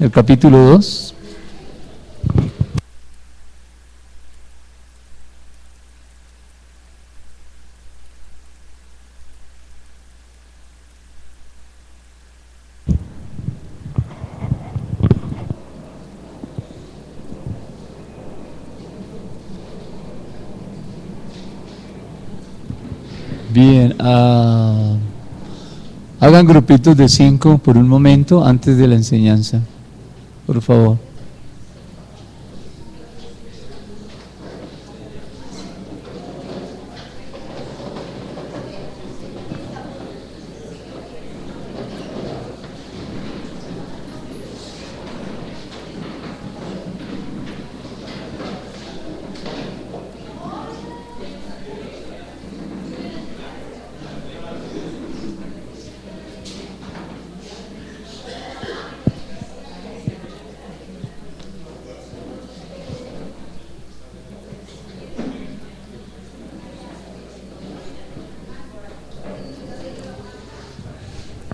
el capítulo 2. Bien, hagan grupitos de 5 por un momento antes de la enseñanza, por favor.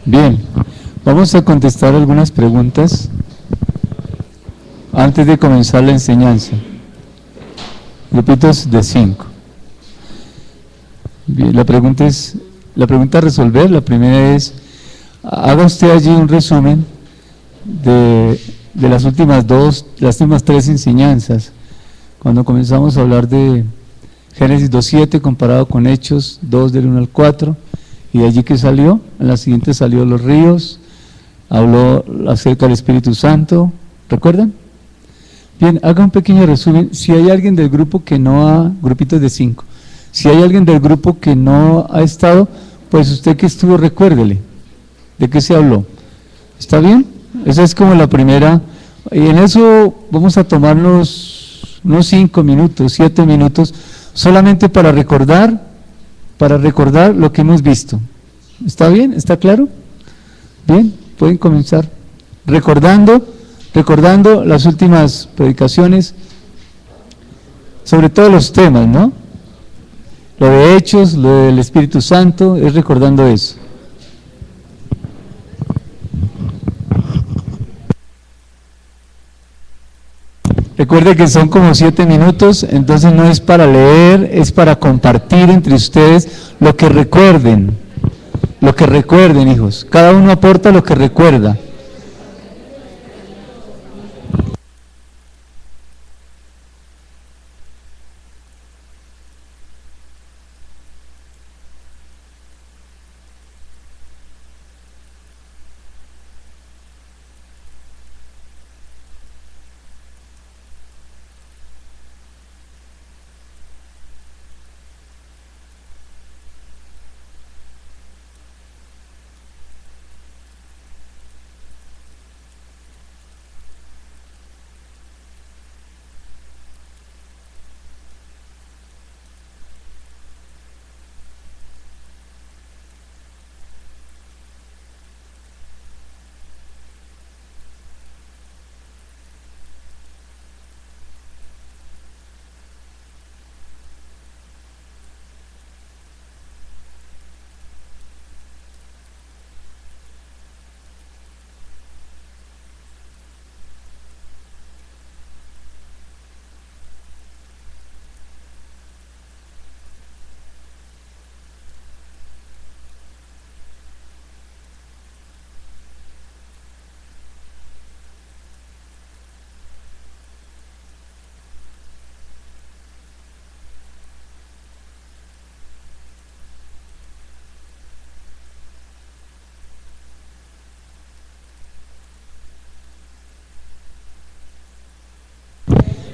Bien, vamos a contestar algunas preguntas antes de comenzar la enseñanza. Grupitos de 5. Bien, la pregunta a resolver, la primera es, haga usted allí un resumen de las últimas 3 enseñanzas. Cuando comenzamos a hablar de Génesis 2.7 comparado con Hechos 2 del 1 al 4, y de allí que salió, en la siguiente salió los ríos, habló acerca del Espíritu Santo, ¿recuerdan? Bien, haga un pequeño resumen. Si hay alguien del grupo que no ha, grupitos de 5, si hay alguien del grupo que no ha estado, pues usted que estuvo, recuérdele, ¿de qué se habló? ¿Está bien? Esa es como la primera, y en eso vamos a tomarnos unos 5 minutos, 7 minutos, solamente para recordar lo que hemos visto. ¿Está bien? ¿Está claro? Bien, pueden comenzar recordando las últimas predicaciones, sobre todos los temas, ¿no? Lo de Hechos, lo del Espíritu Santo, es recordando eso. Recuerde que son como 7 minutos, entonces no es para leer, es para compartir entre ustedes lo que recuerden, hijos. Cada uno aporta lo que recuerda.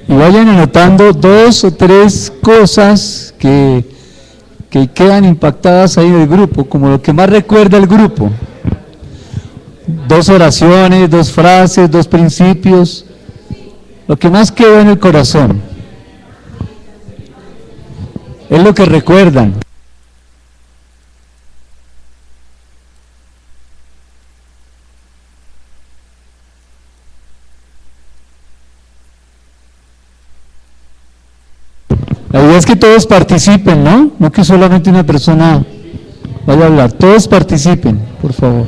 Y vayan anotando 2 o 3 cosas que quedan impactadas ahí del grupo, como lo que más recuerda el grupo. 2 oraciones, 2 frases, 2 principios, lo que más quedó en el corazón. Es lo que recuerdan. La idea es que todos participen, ¿no? No que solamente una persona vaya a hablar. Todos participen, por favor.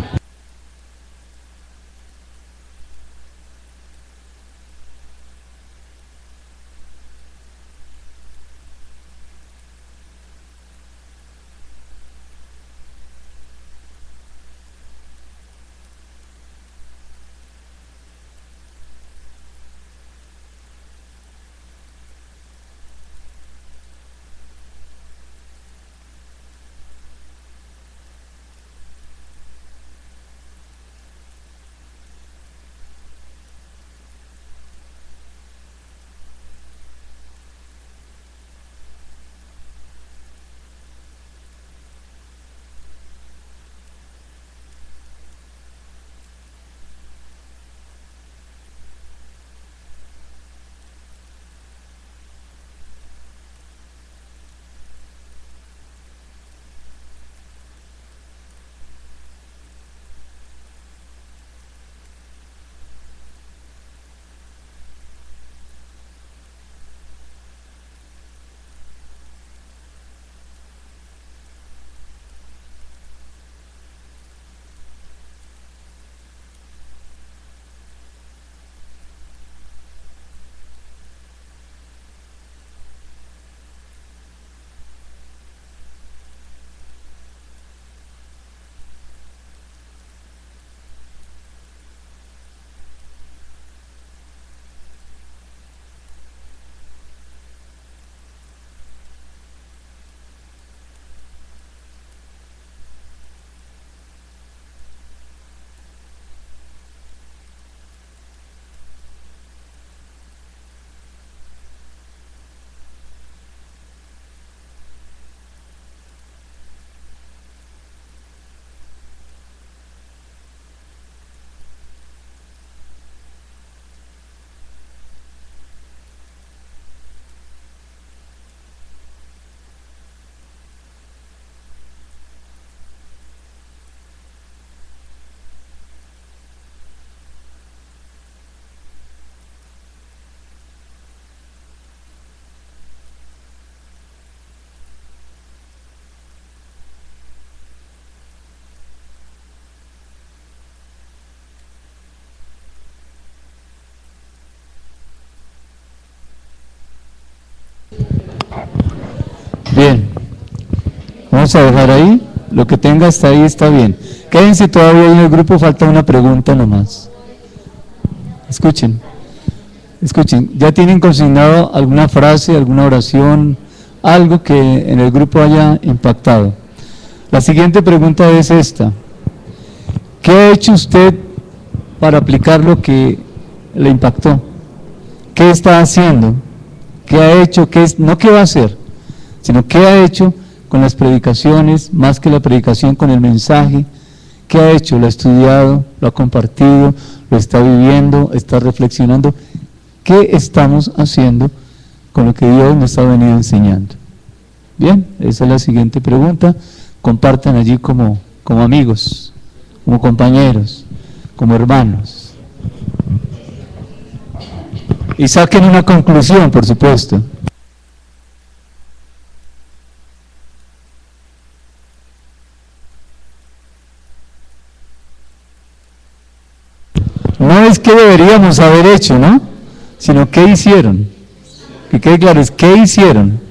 Bien, vamos a dejar ahí, lo que tenga hasta ahí está bien. Quédense todavía en el grupo, falta una pregunta nomás. Escuchen, escuchen, ¿ya tienen consignado alguna frase, alguna oración, algo que en el grupo haya impactado? La siguiente pregunta es esta: ¿qué ha hecho usted para aplicar lo que le impactó? ¿Qué está haciendo? ¿Qué ha hecho? No qué va a hacer, sino qué ha hecho con las predicaciones, más que la predicación, con el mensaje? ¿Qué ha hecho? ¿Lo ha estudiado? ¿Lo ha compartido? ¿Lo está viviendo? ¿Está reflexionando? ¿Qué estamos haciendo con lo que Dios nos ha venido enseñando? Bien, esa es la siguiente pregunta. Compartan allí como amigos, como compañeros, como hermanos. Y saquen una conclusión, por supuesto. No es que deberíamos haber hecho, ¿no? Sino qué hicieron. Que quede claro, es qué hicieron.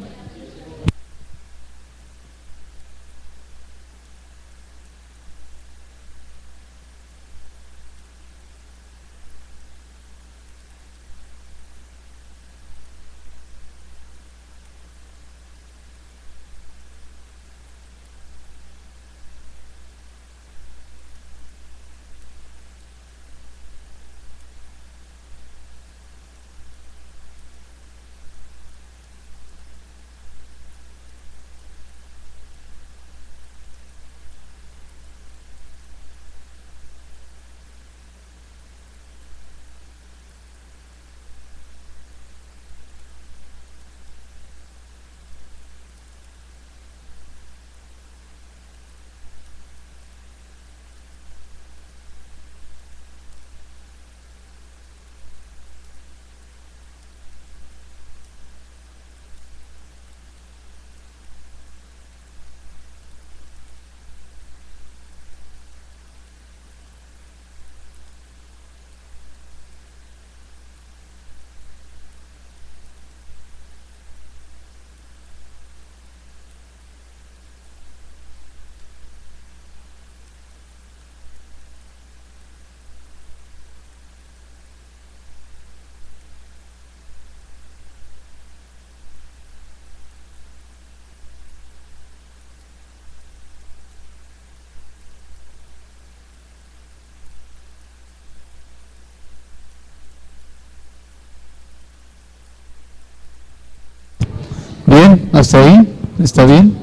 Bien, hasta ahí, ¿está bien?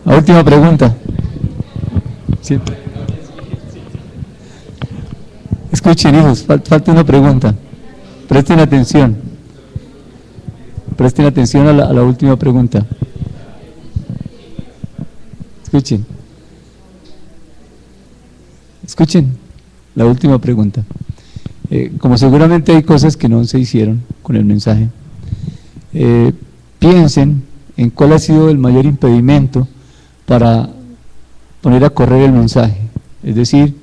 La última pregunta. Sí. Escuchen, hijos, falta una pregunta. Presten atención. Presten atención a la última pregunta. Escuchen. Escuchen la última pregunta. Como seguramente hay cosas que no se hicieron con el mensaje, piensen en cuál ha sido el mayor impedimento para poner a correr el mensaje. Es decir,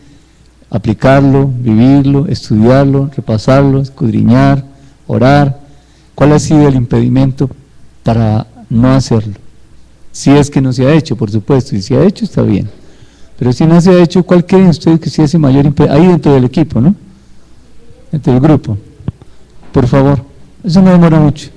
aplicarlo, vivirlo, estudiarlo, repasarlo, escudriñar, orar. ¿Cuál ha sido el impedimento para no hacerlo? Si es que no se ha hecho, por supuesto, y si se ha hecho, está bien. Pero si no se ha hecho, ¿cuál creen ustedes que sea ese mayor impedimento? Ahí dentro del equipo, ¿no? Dentro del grupo. Por favor, eso no demora mucho.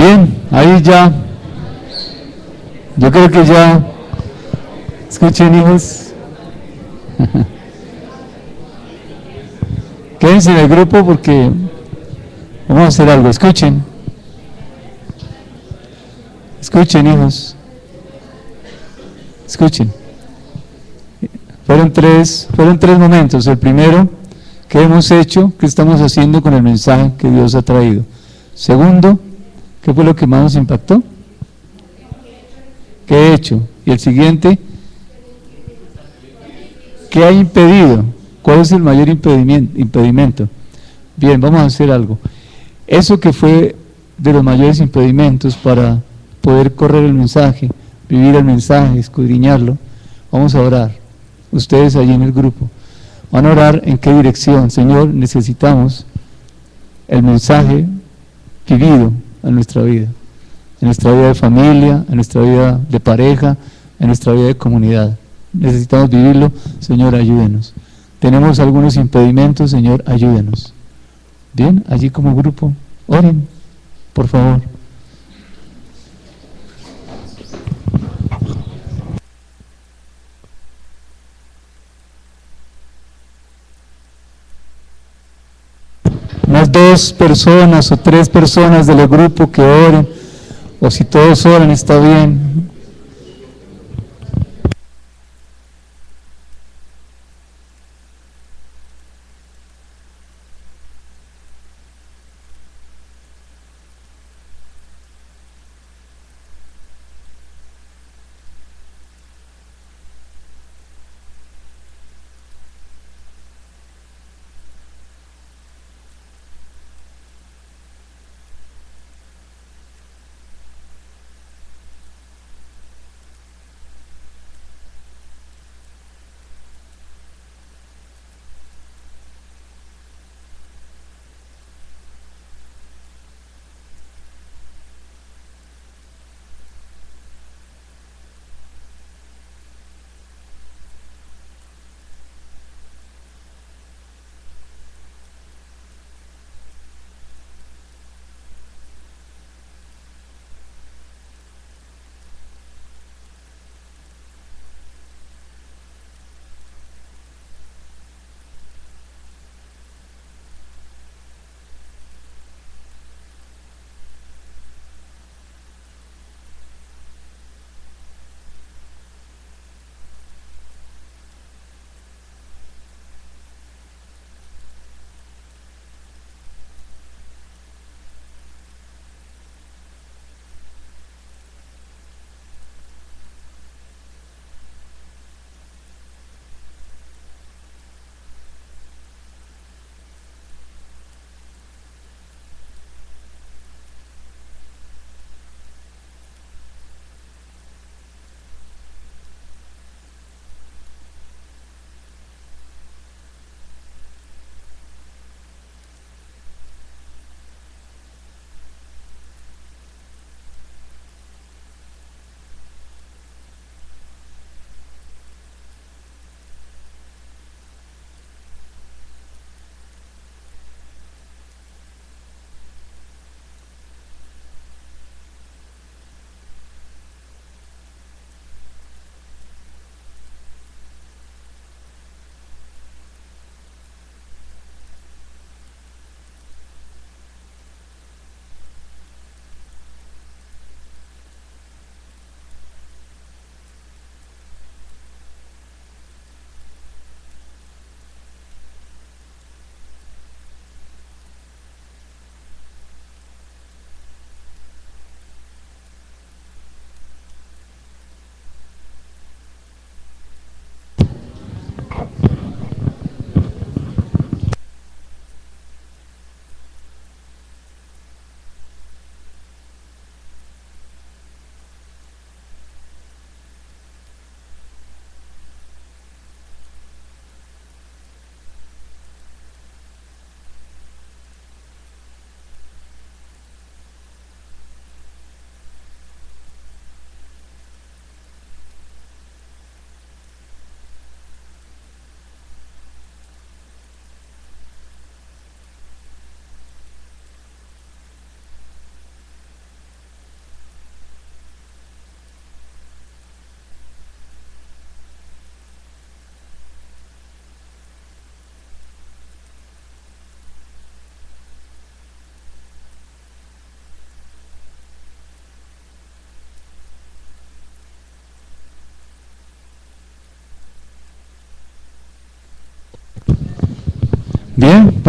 Bien, ahí ya, yo creo que ya, escuchen hijos, quédense en el grupo porque vamos a hacer algo, escuchen hijos, escuchen. Fueron tres momentos. El primero, ¿qué hemos hecho? ¿Qué estamos haciendo con el mensaje que Dios ha traído? Segundo, ¿qué fue lo que más nos impactó? ¿Qué he hecho? Y el siguiente, ¿qué ha impedido? ¿Cuál es el mayor impedimento? Bien, vamos a hacer algo. Eso que fue de los mayores impedimentos para poder correr el mensaje, vivir el mensaje, escudriñarlo, vamos a orar. Ustedes allí en el grupo van a orar en qué dirección. Señor, necesitamos el mensaje vivido en nuestra vida de familia, en nuestra vida de pareja, en nuestra vida de comunidad. Necesitamos vivirlo. Señor, ayúdenos. Tenemos algunos impedimentos. Señor, ayúdenos. Bien, allí como grupo, oren, por favor. Unas 2 personas o 3 personas del grupo que oren, o si todos oran está bien.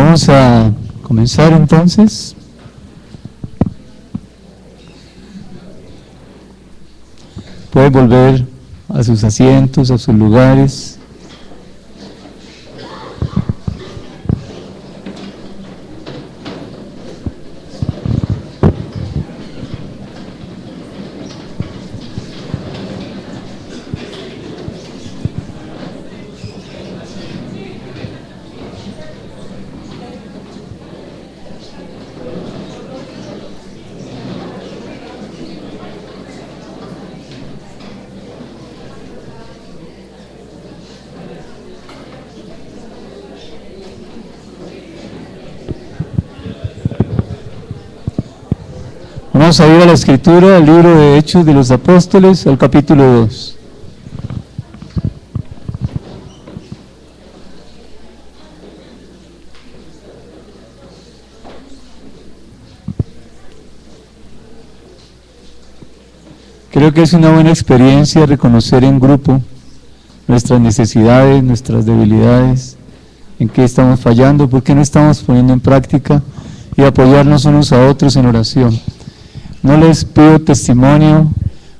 Vamos a comenzar entonces. Pueden volver a sus asientos, a sus lugares. Vamos a ir a la escritura, al libro de Hechos de los Apóstoles, al capítulo 2. Creo que es una buena experiencia reconocer en grupo nuestras necesidades, nuestras debilidades, en qué estamos fallando, por qué no estamos poniendo en práctica y apoyarnos unos a otros en oración. No les pido testimonio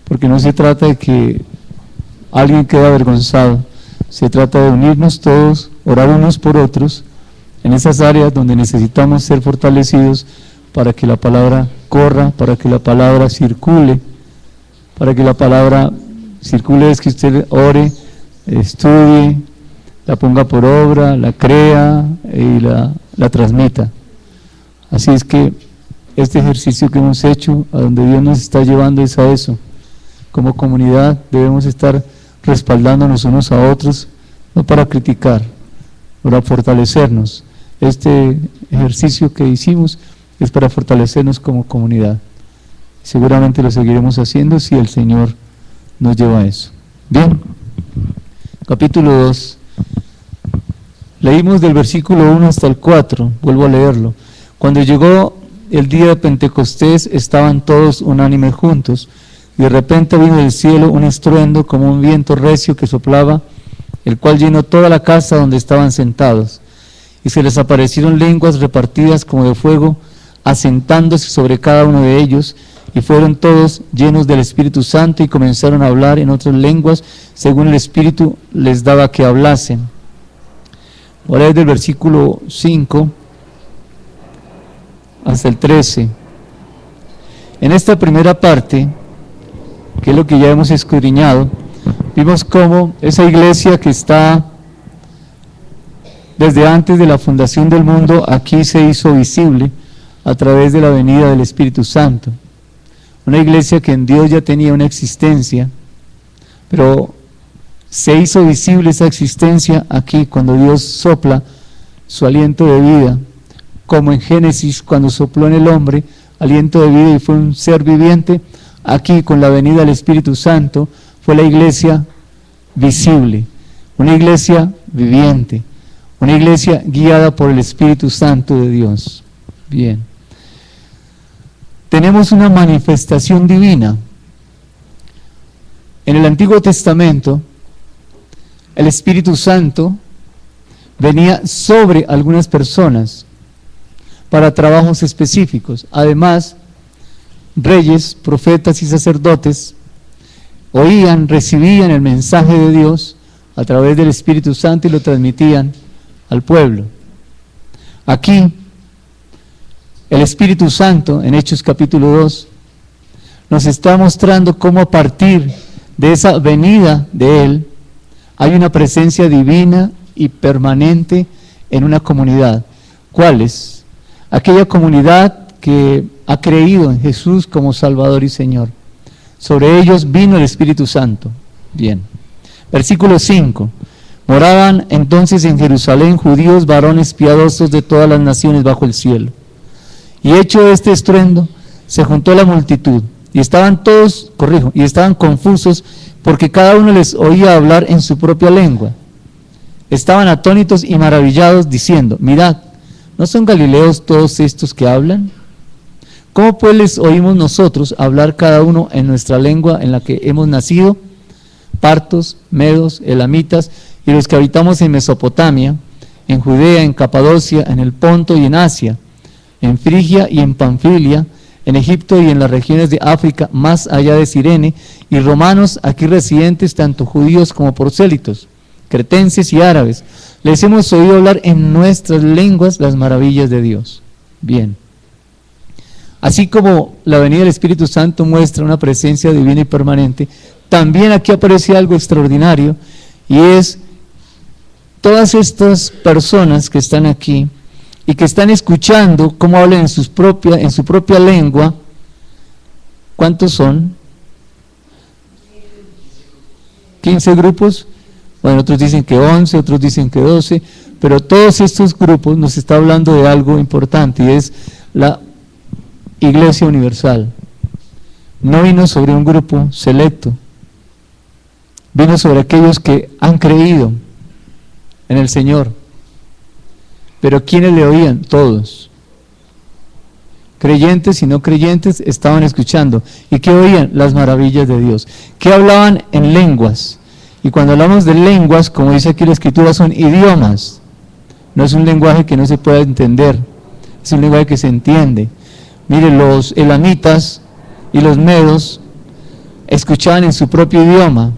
porque no se trata de que alguien quede avergonzado, se trata de unirnos todos, orar unos por otros en esas áreas donde necesitamos ser fortalecidos para que la palabra corra, para que la palabra circule. Para que la palabra circule es que usted ore, estudie, la ponga por obra, la crea y la transmita. Así es que este ejercicio que hemos hecho, a donde Dios nos está llevando es a eso. Como comunidad debemos estar respaldándonos unos a otros, no para criticar, para fortalecernos. Este ejercicio que hicimos es para fortalecernos como comunidad. Seguramente lo seguiremos haciendo si el Señor nos lleva a eso. Bien, capítulo 2. Leímos del versículo 1 hasta el 4, vuelvo a leerlo. Cuando llegó el día de Pentecostés, estaban todos unánimes juntos, y de repente vino del cielo un estruendo como un viento recio que soplaba, el cual llenó toda la casa donde estaban sentados, y se les aparecieron lenguas repartidas como de fuego, asentándose sobre cada uno de ellos, y fueron todos llenos del Espíritu Santo y comenzaron a hablar en otras lenguas según el Espíritu les daba que hablasen. Ahora es del versículo 5 hasta el 13. En esta primera parte, que es lo que ya hemos escudriñado, vimos cómo esa iglesia que está desde antes de la fundación del mundo, aquí se hizo visible a través de la venida del Espíritu Santo. Una iglesia que en Dios ya tenía una existencia, pero se hizo visible esa existencia aquí cuando Dios sopla su aliento de vida, como en Génesis cuando sopló en el hombre aliento de vida y fue un ser viviente. Aquí con la venida del Espíritu Santo fue la iglesia visible, una iglesia viviente, una iglesia guiada por el Espíritu Santo de Dios. Bien. Tenemos una manifestación divina. En el Antiguo Testamento, el Espíritu Santo venía sobre algunas personas para trabajos específicos. Además, reyes, profetas y sacerdotes oían, recibían el mensaje de Dios a través del Espíritu Santo y lo transmitían al pueblo. Aquí, el Espíritu Santo, en Hechos capítulo 2, nos está mostrando cómo a partir de esa venida de Él, hay una presencia divina y permanente en una comunidad. ¿Cuál es? Aquella comunidad que ha creído en Jesús como Salvador y Señor. Sobre ellos vino el Espíritu Santo. Bien. Versículo 5. Moraban entonces en Jerusalén judíos, varones piadosos de todas las naciones bajo el cielo. Y hecho este estruendo, se juntó la multitud, y estaban todos, y estaban confusos, porque cada uno les oía hablar en su propia lengua. Estaban atónitos y maravillados, diciendo: mirad, ¿no son galileos todos estos que hablan? ¿Cómo pues les oímos nosotros hablar cada uno en nuestra lengua en la que hemos nacido? Partos, medos, elamitas, y los que habitamos en Mesopotamia, en Judea, en Capadocia, en el Ponto y en Asia, en Frigia y en Panfilia, en Egipto y en las regiones de África, más allá de Cirene, y romanos aquí residentes, tanto judíos como prosélitos, cretenses y árabes. Les hemos oído hablar en nuestras lenguas las maravillas de Dios. Bien. Así como la venida del Espíritu Santo muestra una presencia divina y permanente, también aquí aparece algo extraordinario, y es todas estas personas que están aquí y que están escuchando cómo hablan en su propia lengua. ¿Cuántos son? 15 grupos. Bueno, otros dicen que 11, otros dicen que 12, pero todos estos grupos nos está hablando de algo importante, y es la Iglesia Universal. No vino sobre un grupo selecto, vino sobre aquellos que han creído en el Señor. Pero ¿quiénes le oían? Todos. Creyentes y no creyentes estaban escuchando. ¿Y qué oían? Las maravillas de Dios. ¿Qué hablaban? En lenguas. Y cuando hablamos de lenguas, como dice aquí la Escritura, son idiomas. No es un lenguaje que no se pueda entender, es un lenguaje que se entiende. Mire, los elamitas y los medos escuchaban en su propio idioma.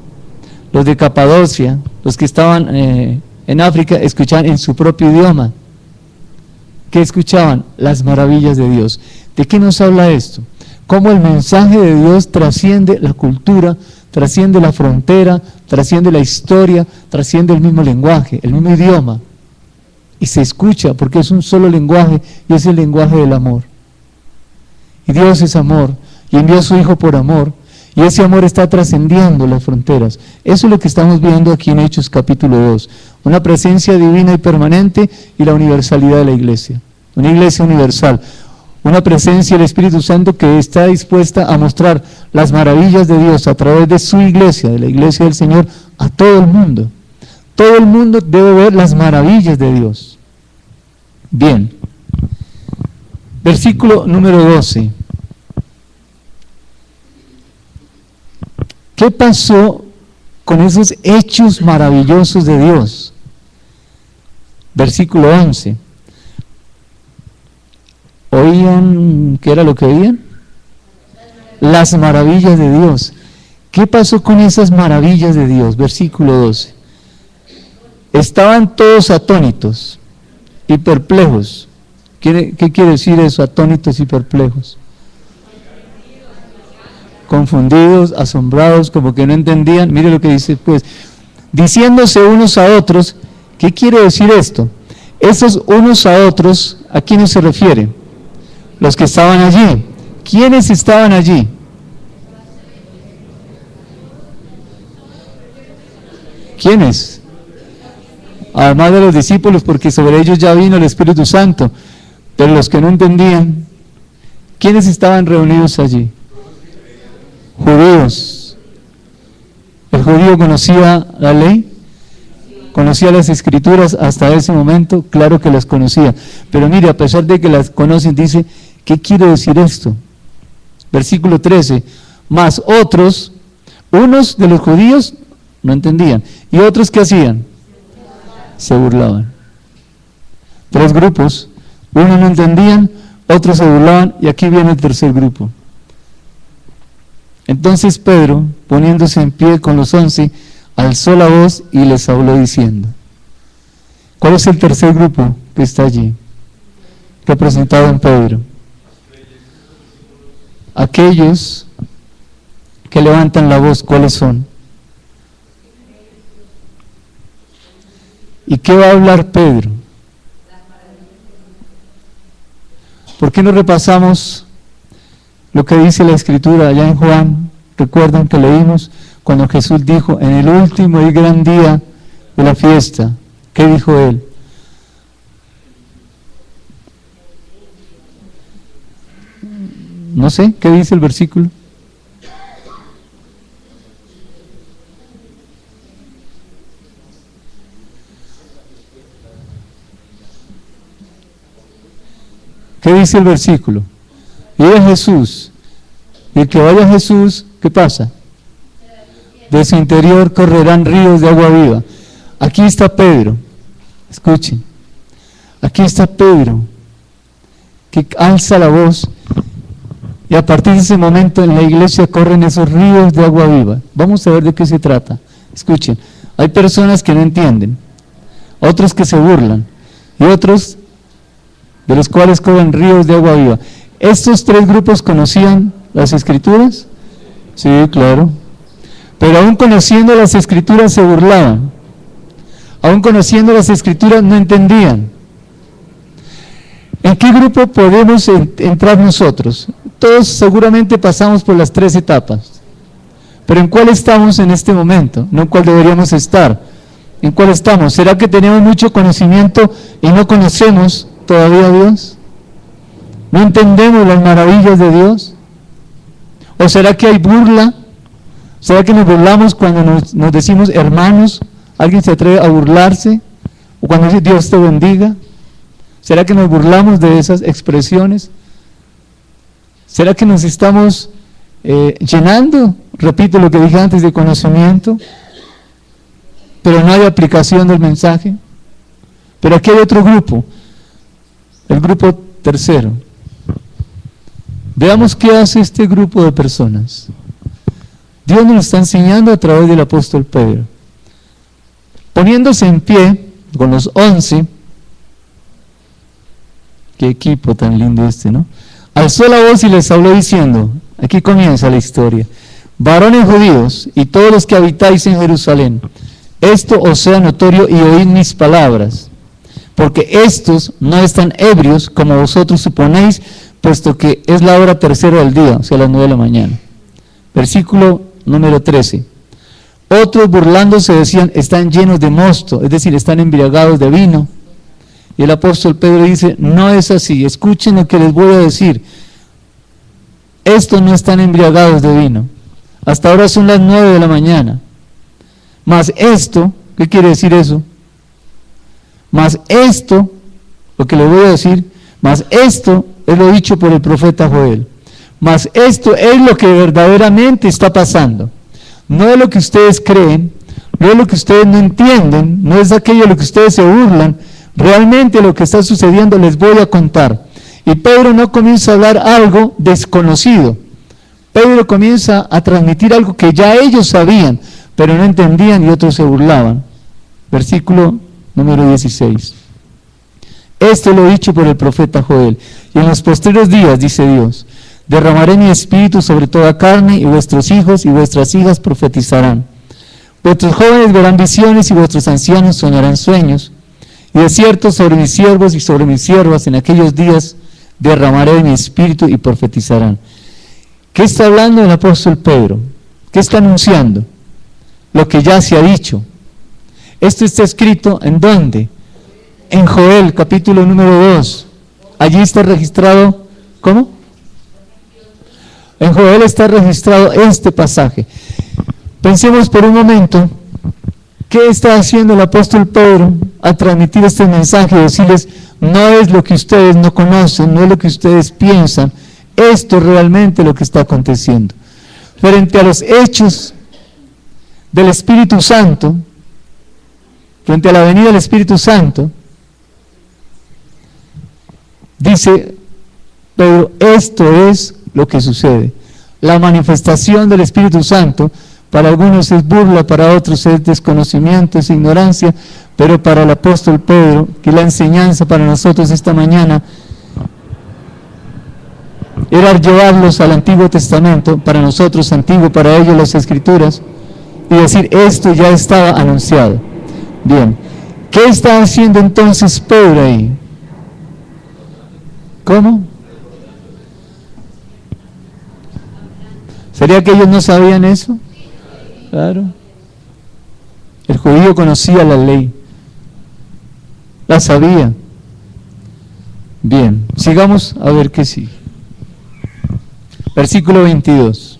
Los de Capadocia, los que estaban en África, escuchaban en su propio idioma. ¿Qué escuchaban? Las maravillas de Dios. ¿De qué nos habla esto? Cómo el mensaje de Dios trasciende la cultura, trasciende la frontera, trasciende la historia, trasciende el mismo lenguaje, el mismo idioma. Y se escucha porque es un solo lenguaje, y es el lenguaje del amor. Y Dios es amor, y envió a su Hijo por amor, y ese amor está trascendiendo las fronteras. Eso es lo que estamos viendo aquí en Hechos capítulo 2. Una presencia divina y permanente, y la universalidad de la iglesia. Una iglesia universal. Una presencia del Espíritu Santo que está dispuesta a mostrar las maravillas de Dios a través de su iglesia, de la iglesia del Señor, a todo el mundo. Todo el mundo debe ver las maravillas de Dios. Bien. Versículo número 12. ¿Qué pasó con esos hechos maravillosos de Dios? Versículo 11. ¿Oían qué era lo que oían? Las maravillas de Dios. ¿Qué pasó con esas maravillas de Dios? Versículo 12. Estaban todos atónitos y perplejos. ¿Qué quiere decir eso? Atónitos y perplejos. Confundidos, asombrados, como que no entendían. Mire lo que dice pues, diciéndose unos a otros. ¿Qué quiere decir esto? Esos unos a otros, ¿a quiénes se refiere? Los que estaban allí. ¿Quiénes estaban allí? ¿Quiénes? Además de los discípulos, porque sobre ellos ya vino el Espíritu Santo. Pero los que no entendían, ¿quiénes estaban reunidos allí? Judíos. ¿El judío conocía la ley? ¿Conocía las Escrituras hasta ese momento? Claro que las conocía. Pero mire, a pesar de que las conocen, dice, ¿qué quiere decir esto? Versículo 13. Más otros, unos de los judíos no entendían. ¿Y otros qué hacían? Se burlaban. Tres grupos. Unos no entendían, otros se burlaban, y aquí viene el tercer grupo. Entonces Pedro, poniéndose en pie con los 11, alzó la voz y les habló diciendo. ¿Cuál es el tercer grupo que está allí? Representado en Pedro. Aquellos que levantan la voz, ¿cuáles son? ¿Y qué va a hablar Pedro? ¿Por qué no repasamos lo que dice la Escritura allá en Juan? ¿Recuerdan que leímos cuando Jesús dijo, en el último y gran día de la fiesta? ¿Qué dijo él? No sé, ¿qué dice el versículo? ¿Qué dice el versículo? Y de Jesús, y el que vaya a Jesús, ¿qué pasa? De su interior correrán ríos de agua viva. Aquí está Pedro, escuchen, Aquí está Pedro, que alza la voz, y a partir de ese momento en la iglesia corren esos ríos de agua viva. Vamos a ver de qué se trata. Escuchen, hay personas que no entienden, otros que se burlan, y otros de los cuales corren ríos de agua viva. ¿Estos tres grupos conocían las Escrituras? Sí, claro. Pero aún conociendo las Escrituras se burlaban. Aún conociendo las Escrituras no entendían. ¿En qué grupo podemos entrar nosotros? Todos seguramente pasamos por las tres etapas. Pero ¿en cuál estamos en este momento? No en cuál deberíamos estar. ¿En cuál estamos? ¿Será que tenemos mucho conocimiento y no conocemos todavía a Dios? ¿No entendemos las maravillas de Dios? ¿O será que hay burla? ¿Será que nos burlamos cuando nos decimos hermanos? ¿Alguien se atreve a burlarse? ¿O cuando dice Dios te bendiga? ¿Será que nos burlamos de esas expresiones? ¿Será que nos estamos llenando, repito lo que dije antes, de conocimiento, pero no hay aplicación del mensaje? Pero aquí hay otro grupo, el grupo tercero. Veamos qué hace este grupo de personas. Dios nos lo está enseñando a través del apóstol Pedro. Poniéndose en pie con los 11, qué equipo tan lindo este, ¿no? Alzó la voz y les habló diciendo, aquí comienza la historia: varones judíos y todos los que habitáis en Jerusalén, esto os sea notorio y oíd mis palabras, porque estos no están ebrios como vosotros suponéis, puesto que es la hora tercera del día, o sea, las 9 de la mañana. Versículo número 13. Otros burlándose decían, están llenos de mosto, es decir, están embriagados de vino. Y el apóstol Pedro dice, no es así, escuchen lo que les voy a decir. Estos no están embriagados de vino. Hasta ahora son las 9 de la mañana. Mas esto, ¿qué quiere decir eso? Mas esto, lo que les voy a decir, mas esto es lo dicho por el profeta Joel. Mas esto es lo que verdaderamente está pasando. No es lo que ustedes creen, no es lo que ustedes no entienden, no es aquello de lo que ustedes se burlan. Realmente lo que está sucediendo les voy a contar. Y Pedro no comienza a hablar algo desconocido. Pedro comienza a transmitir algo que ya ellos sabían, pero no entendían y otros se burlaban. Versículo número 16. Esto lo he dicho por el profeta Joel. Y en los postreros días, dice Dios, derramaré mi espíritu sobre toda carne, y vuestros hijos y vuestras hijas profetizarán. Vuestros jóvenes verán visiones y vuestros ancianos soñarán sueños. Y de cierto sobre mis siervos y sobre mis siervas en aquellos días derramaré mi espíritu y profetizarán. ¿Qué está hablando el apóstol Pedro? ¿Qué está anunciando? Lo que ya se ha dicho. Esto está escrito ¿en dónde? En Joel, capítulo número 2. Allí está registrado, ¿cómo? En Joel está registrado este pasaje. Pensemos por un momento, ¿qué está haciendo el apóstol Pedro al transmitir este mensaje y decirles, no es lo que ustedes no conocen, no es lo que ustedes piensan, esto es realmente lo que está aconteciendo? Frente a los hechos del Espíritu Santo, frente a la venida del Espíritu Santo, dice Pedro, esto es lo que sucede. La manifestación del Espíritu Santo, para algunos es burla, para otros es desconocimiento, es ignorancia, pero para el apóstol Pedro, que la enseñanza para nosotros esta mañana era llevarlos al Antiguo Testamento, para nosotros antiguo, para ellos las Escrituras, y decir, esto ya estaba anunciado. Bien, ¿qué está haciendo entonces Pedro ahí? ¿Cómo? ¿Sería que ellos no sabían eso? Claro. El judío conocía la ley, la sabía. Bien, sigamos a ver qué sigue. Versículo 22.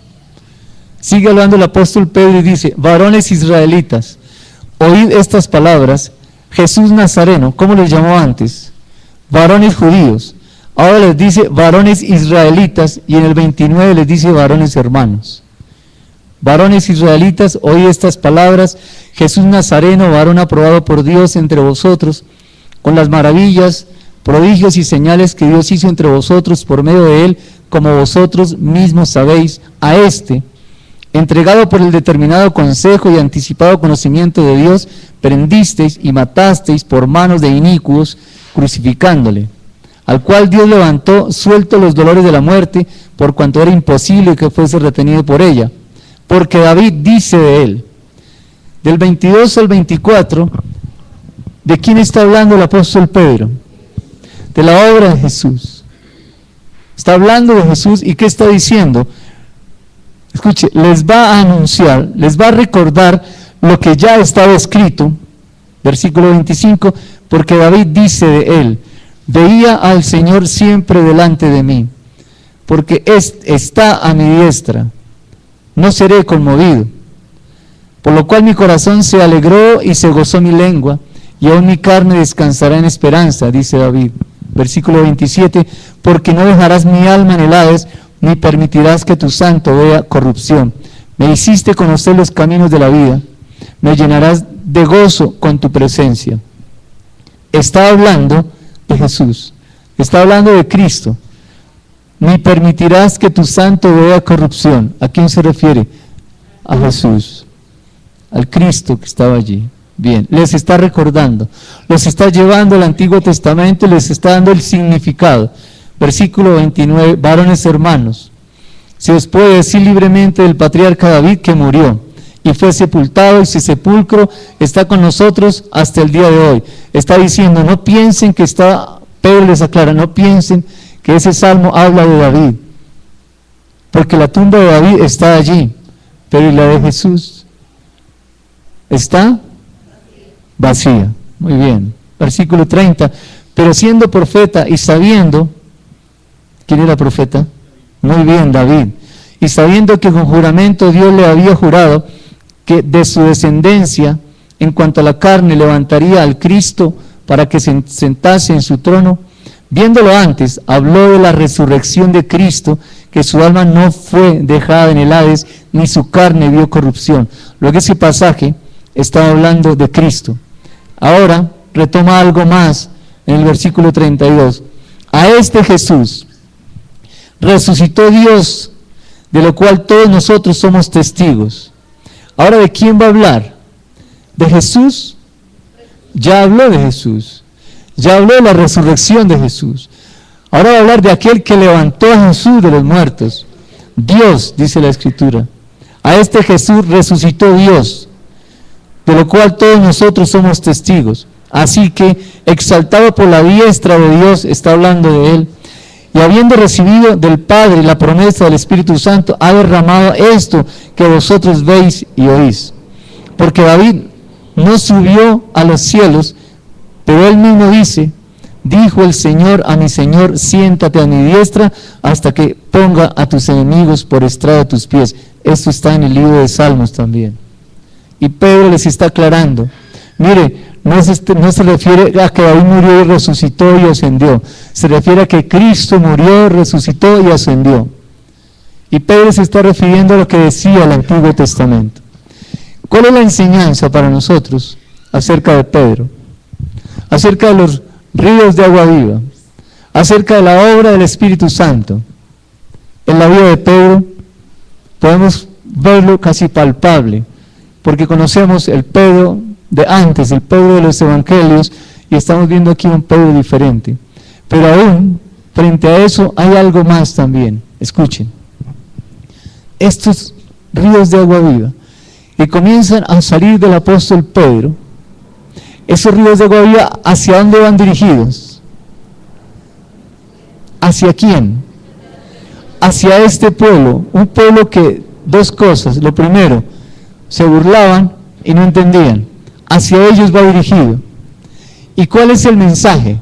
Sigue hablando el apóstol Pedro y dice, varones israelitas, oíd estas palabras, Jesús Nazareno, ¿cómo les llamó antes? Varones judíos. Ahora les dice varones israelitas y en el 29 les dice varones hermanos. Varones israelitas, oí estas palabras, Jesús Nazareno, varón aprobado por Dios entre vosotros, con las maravillas, prodigios y señales que Dios hizo entre vosotros por medio de él, como vosotros mismos sabéis, a este, entregado por el determinado consejo y anticipado conocimiento de Dios, prendisteis y matasteis por manos de inicuos, crucificándole, al cual Dios levantó suelto los dolores de la muerte, por cuanto era imposible que fuese retenido por ella. Porque David dice de él, del 22 al 24, ¿de quién está hablando el apóstol Pedro? De la obra de Jesús. Está hablando de Jesús, ¿y qué está diciendo? Escuche, les va a anunciar, les va a recordar lo que ya estaba escrito, versículo 25, porque David dice de él, veía al Señor siempre delante de mí, porque está a mi diestra, no seré conmovido. Por lo cual mi corazón se alegró y se gozó mi lengua, y aún mi carne descansará en esperanza, dice David. Versículo 27, porque no dejarás mi alma en el Hades, ni permitirás que tu santo vea corrupción. Me hiciste conocer los caminos de la vida, me llenarás de gozo con tu presencia. Está hablando de Jesús, está hablando de Cristo. Ni permitirás que tu santo vea corrupción. ¿A quién se refiere? A Jesús, al Cristo que estaba allí. Bien, les está recordando, los está llevando al Antiguo Testamento y les está dando el significado. Versículo 29, varones hermanos, se os puede decir libremente del patriarca David que murió y fue sepultado, y su sepulcro está con nosotros hasta el día de hoy. Está diciendo, no piensen que está, Pedro les aclara, no piensen que ese salmo habla de David, porque la tumba de David está allí, pero ¿y la de Jesús? Está vacía. Muy bien. Versículo 30, pero siendo profeta y sabiendo, ¿quién era profeta? Muy bien, David. Y sabiendo que con juramento Dios le había jurado que de su descendencia, en cuanto a la carne, levantaría al Cristo para que se sentase en su trono, viéndolo antes, habló de la resurrección de Cristo, que su alma no fue dejada en el Hades, ni su carne vio corrupción. Luego ese pasaje está hablando de Cristo. Ahora retoma algo más en el versículo 32. A este Jesús resucitó Dios, de lo cual todos nosotros somos testigos. Ahora, ¿de quién va a hablar? ¿De Jesús? Ya habló de Jesús. Ya habló de la resurrección de Jesús. Ahora va a hablar de aquel que levantó a Jesús de los muertos. Dios, dice la Escritura. A este Jesús resucitó Dios, de lo cual todos nosotros somos testigos. Así que, exaltado por la diestra de Dios, está hablando de él, y habiendo recibido del Padre la promesa del Espíritu Santo, ha derramado esto que vosotros veis y oís. Porque David no subió a los cielos, pero él mismo dice, dijo el Señor a mi Señor, siéntate a mi diestra hasta que ponga a tus enemigos por estrado de tus pies. Esto está en el libro de Salmos también. Y Pedro les está aclarando, mire, no se refiere a que David murió y resucitó y ascendió, se refiere a que Cristo murió, resucitó y ascendió. Y Pedro se está refiriendo a lo que decía el Antiguo Testamento. ¿Cuál es la enseñanza para nosotros acerca de Pedro? Acerca de los ríos de agua viva, acerca de la obra del Espíritu Santo. En la vida de Pedro podemos verlo casi palpable, porque conocemos el Pedro de antes, el Pedro de los Evangelios, y estamos viendo aquí un Pedro diferente. Pero aún, frente a eso, hay algo más también. Escuchen. Estos ríos de agua viva que comienzan a salir del apóstol Pedro, esos ríos de agua viva, ¿hacia dónde van dirigidos? ¿Hacia quién? Hacia este pueblo, un pueblo que, dos cosas, lo primero, se burlaban y no entendían. Hacia ellos va dirigido. ¿Y cuál es el mensaje?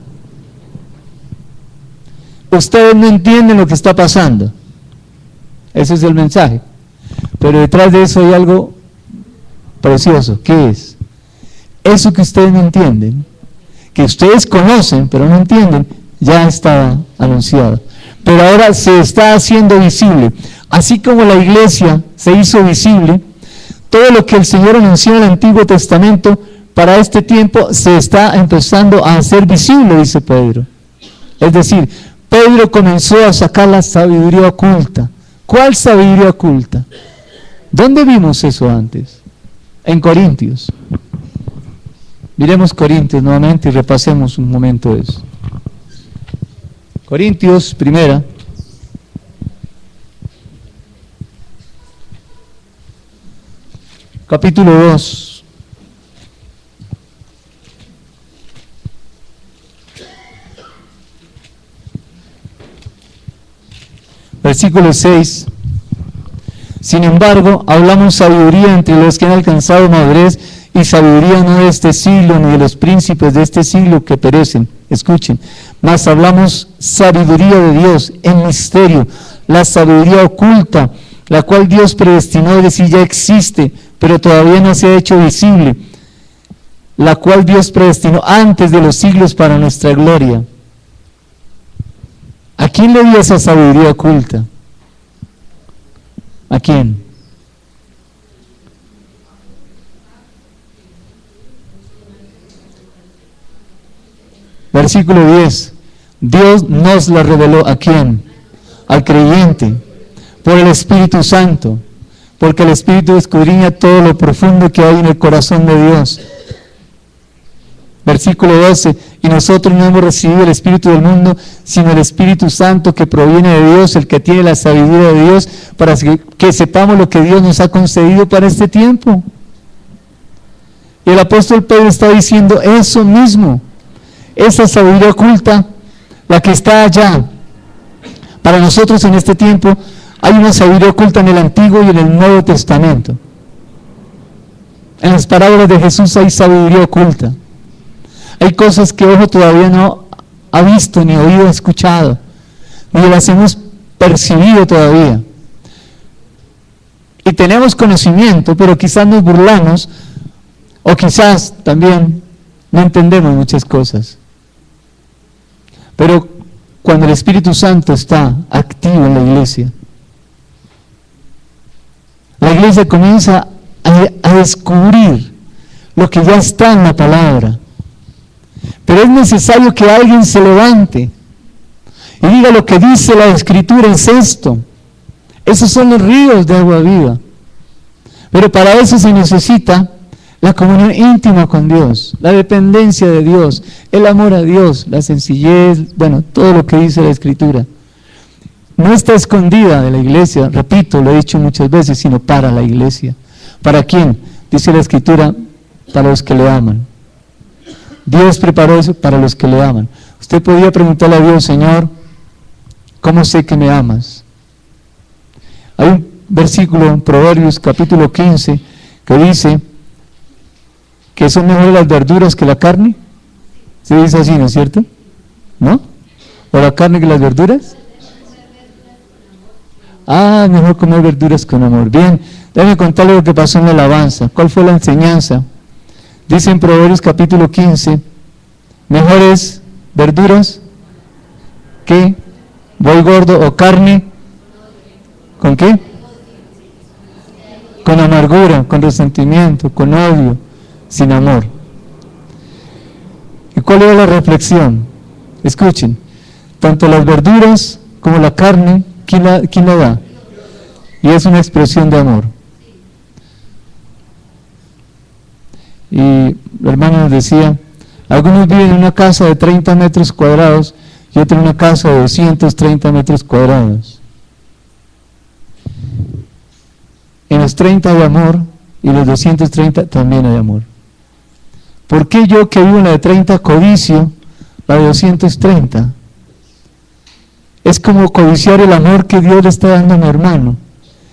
Ustedes no entienden lo que está pasando. Ese es el mensaje. Pero detrás de eso hay algo precioso. ¿Qué es? Eso que ustedes no entienden, que ustedes conocen pero no entienden, ya está anunciado. Pero ahora se está haciendo visible. Así como la iglesia se hizo visible, todo lo que el Señor anunció en el Antiguo Testamento para este tiempo se está empezando a hacer visible, dice Pedro. Es decir, Pedro comenzó a sacar la sabiduría oculta. ¿Cuál sabiduría oculta? ¿Dónde vimos eso antes? En Corintios. Miremos Corintios nuevamente y repasemos un momento eso. Corintios, primera. Capítulo 2. Versículo 6. Sin embargo, hablamos sabiduría entre los que han alcanzado madurez, y sabiduría no de este siglo, ni de los príncipes de este siglo que perecen. Escuchen, mas hablamos sabiduría de Dios en misterio, la sabiduría oculta, la cual Dios predestinó, es decir, ya existe, pero todavía no se ha hecho visible, la cual Dios predestinó antes de los siglos para nuestra gloria. ¿A quién le dio esa sabiduría oculta? ¿A quién? Versículo 10. Dios nos la reveló, ¿a quién? Al creyente, por el Espíritu Santo, porque el Espíritu escudriña todo lo profundo que hay en el corazón de Dios. Versículo 12, y nosotros no hemos recibido el Espíritu del mundo, sino el Espíritu Santo que proviene de Dios, el que tiene la sabiduría de Dios, para que sepamos lo que Dios nos ha concedido para este tiempo. Y el apóstol Pedro está diciendo eso mismo, esa sabiduría oculta, la que está allá. Para nosotros en este tiempo hay una sabiduría oculta en el Antiguo y en el Nuevo Testamento. En las parábolas de Jesús hay sabiduría oculta. Hay cosas que ojo todavía no ha visto, ni oído, escuchado, ni las hemos percibido todavía. Y tenemos conocimiento, pero quizás nos burlamos, o quizás también no entendemos muchas cosas. Pero cuando el Espíritu Santo está activo en la iglesia comienza a descubrir lo que ya está en la palabra. Pero es necesario que alguien se levante y diga lo que dice la Escritura es esto. Esos son los ríos de agua viva. Pero para eso se necesita la comunión íntima con Dios, la dependencia de Dios, el amor a Dios, la sencillez, bueno, todo lo que dice la Escritura. No está escondida de la iglesia, repito, lo he dicho muchas veces, sino para la iglesia. ¿Para quién? Dice la Escritura, para los que le aman. Dios preparó eso para los que le aman. Usted podría preguntarle a Dios, Señor, ¿cómo sé que me amas? Hay un versículo en Proverbios capítulo 15 que dice que son mejores las verduras que la carne. Se dice así, ¿no es cierto? ¿No? ¿O la carne que las verduras? Ah, mejor comer verduras con amor. Bien, déjame contarle lo que pasó en la alabanza. ¿Cuál fue la enseñanza? Dice en Proverbios capítulo 15, mejores verduras que buey gordo o carne, ¿con qué? Con amargura, con resentimiento, con odio, sin amor. ¿Y cuál era la reflexión? Escuchen, tanto las verduras como la carne, ¿quién la da? Y es una expresión de amor. Y el hermano nos decía, algunos viven en una casa de 30 metros cuadrados y otros en una casa de 230 metros cuadrados. En los 30 hay amor y en los 230 también hay amor. ¿Por qué yo que vivo en la de 30 codicio la de 230? Es como codiciar el amor que Dios le está dando a mi hermano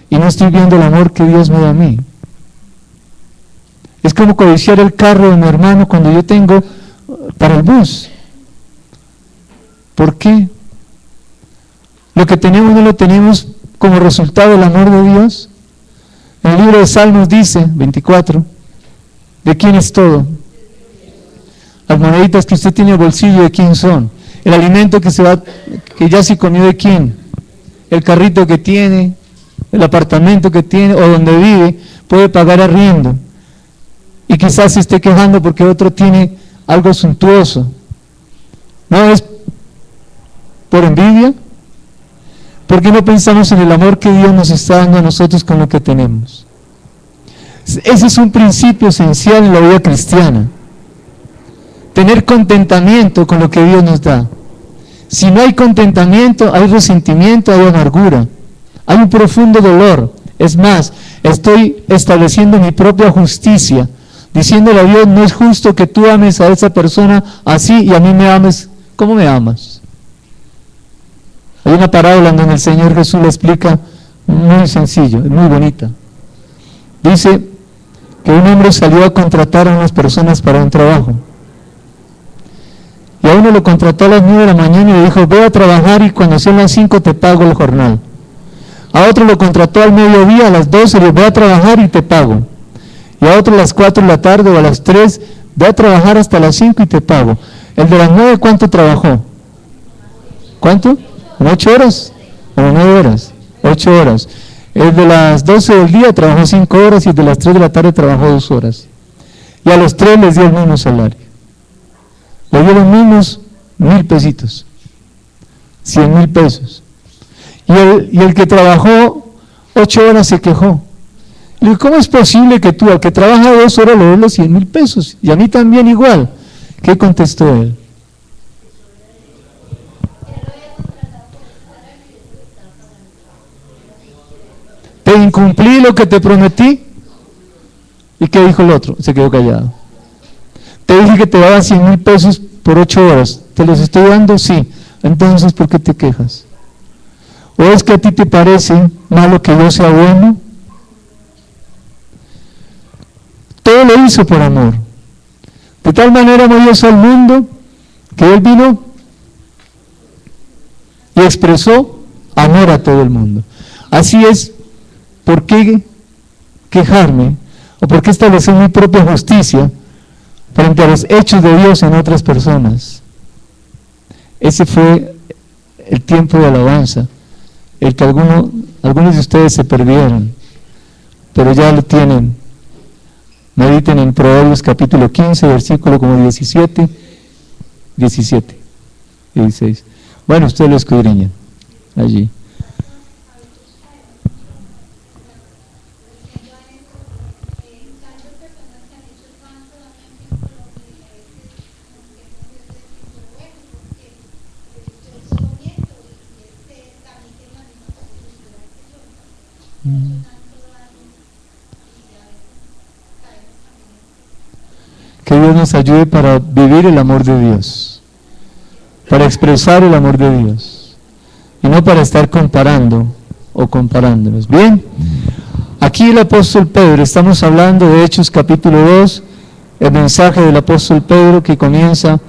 y no estoy viendo el amor que Dios me da a mí. Es como codiciar el carro de mi hermano cuando yo tengo para el bus. ¿Por qué? Lo que tenemos no lo tenemos como resultado del amor de Dios. En el libro de Salmos dice, 24, ¿de quién es todo? Las moneditas que usted tiene en el bolsillo, ¿de quién son? El alimento que ya se comió, ¿de quién? El carrito que tiene, el apartamento que tiene o donde vive, puede pagar arriendo. y quizás se esté quejando porque otro tiene algo suntuoso. ¿No es por envidia? ¿Por qué no pensamos en el amor que Dios nos está dando a nosotros con lo que tenemos? Ese es un principio esencial en la vida cristiana. Tener contentamiento con lo que Dios nos da. Si no hay contentamiento, hay resentimiento, hay amargura, hay un profundo dolor. Es más, estoy estableciendo mi propia justicia, diciéndole a Dios, no es justo que tú ames a esa persona así y a mí me ames. ¿Cómo me amas? Hay una parábola en donde el Señor Jesús le explica muy sencillo, es muy bonita. Dice que un hombre salió a contratar a unas personas para un trabajo. Y a uno lo contrató a las 9 de la mañana y le dijo, ve a trabajar y cuando sean las 5 te pago el jornal. A otro lo contrató al mediodía, a las 12, le dijo, ve a trabajar y te pago. Y a otro a las 4 de la tarde o a las 3, ve a trabajar hasta las 5 y te pago. El de las 9, ¿cuánto trabajó? ¿Cuánto? ¿8 horas? ¿O 9 horas? 8 horas. El de las 12 del día trabajó 5 horas y el de las 3 de la tarde trabajó 2 horas. Y a los 3 les dio el mismo salario. Le dio los mismos 1,000 pesitos. 100,000 pesos. Y el que trabajó 8 horas se quejó. Le digo, ¿cómo es posible que tú, al que trabaja 2 horas, le des los 100,000 pesos? Y a mí también igual. ¿Qué contestó él? Te incumplí lo que te prometí. ¿Y qué dijo el otro? Se quedó callado. Te dije que te daba 100,000 pesos por 8 horas. ¿Te los estoy dando? Sí. Entonces, ¿por qué te quejas? ¿O es que a ti te parece malo que yo sea bueno? Todo lo hizo por amor. De tal manera amó Dios al mundo que Él vino y expresó amor a todo el mundo. Así es, ¿por qué quejarme? ¿O por qué establecer mi propia justicia frente a los hechos de Dios en otras personas? Ese fue el tiempo de alabanza, el que algunos de ustedes se perdieron, pero ya lo tienen. Mediten en Proverbios capítulo 15, versículo como 17, 16. Bueno, ustedes lo escudriñan allí. Que Dios nos ayude para vivir el amor de Dios, para expresar el amor de Dios, y no para estar comparando o comparándonos. Bien, aquí el apóstol Pedro, estamos hablando de Hechos capítulo 2, el mensaje del apóstol Pedro que comienza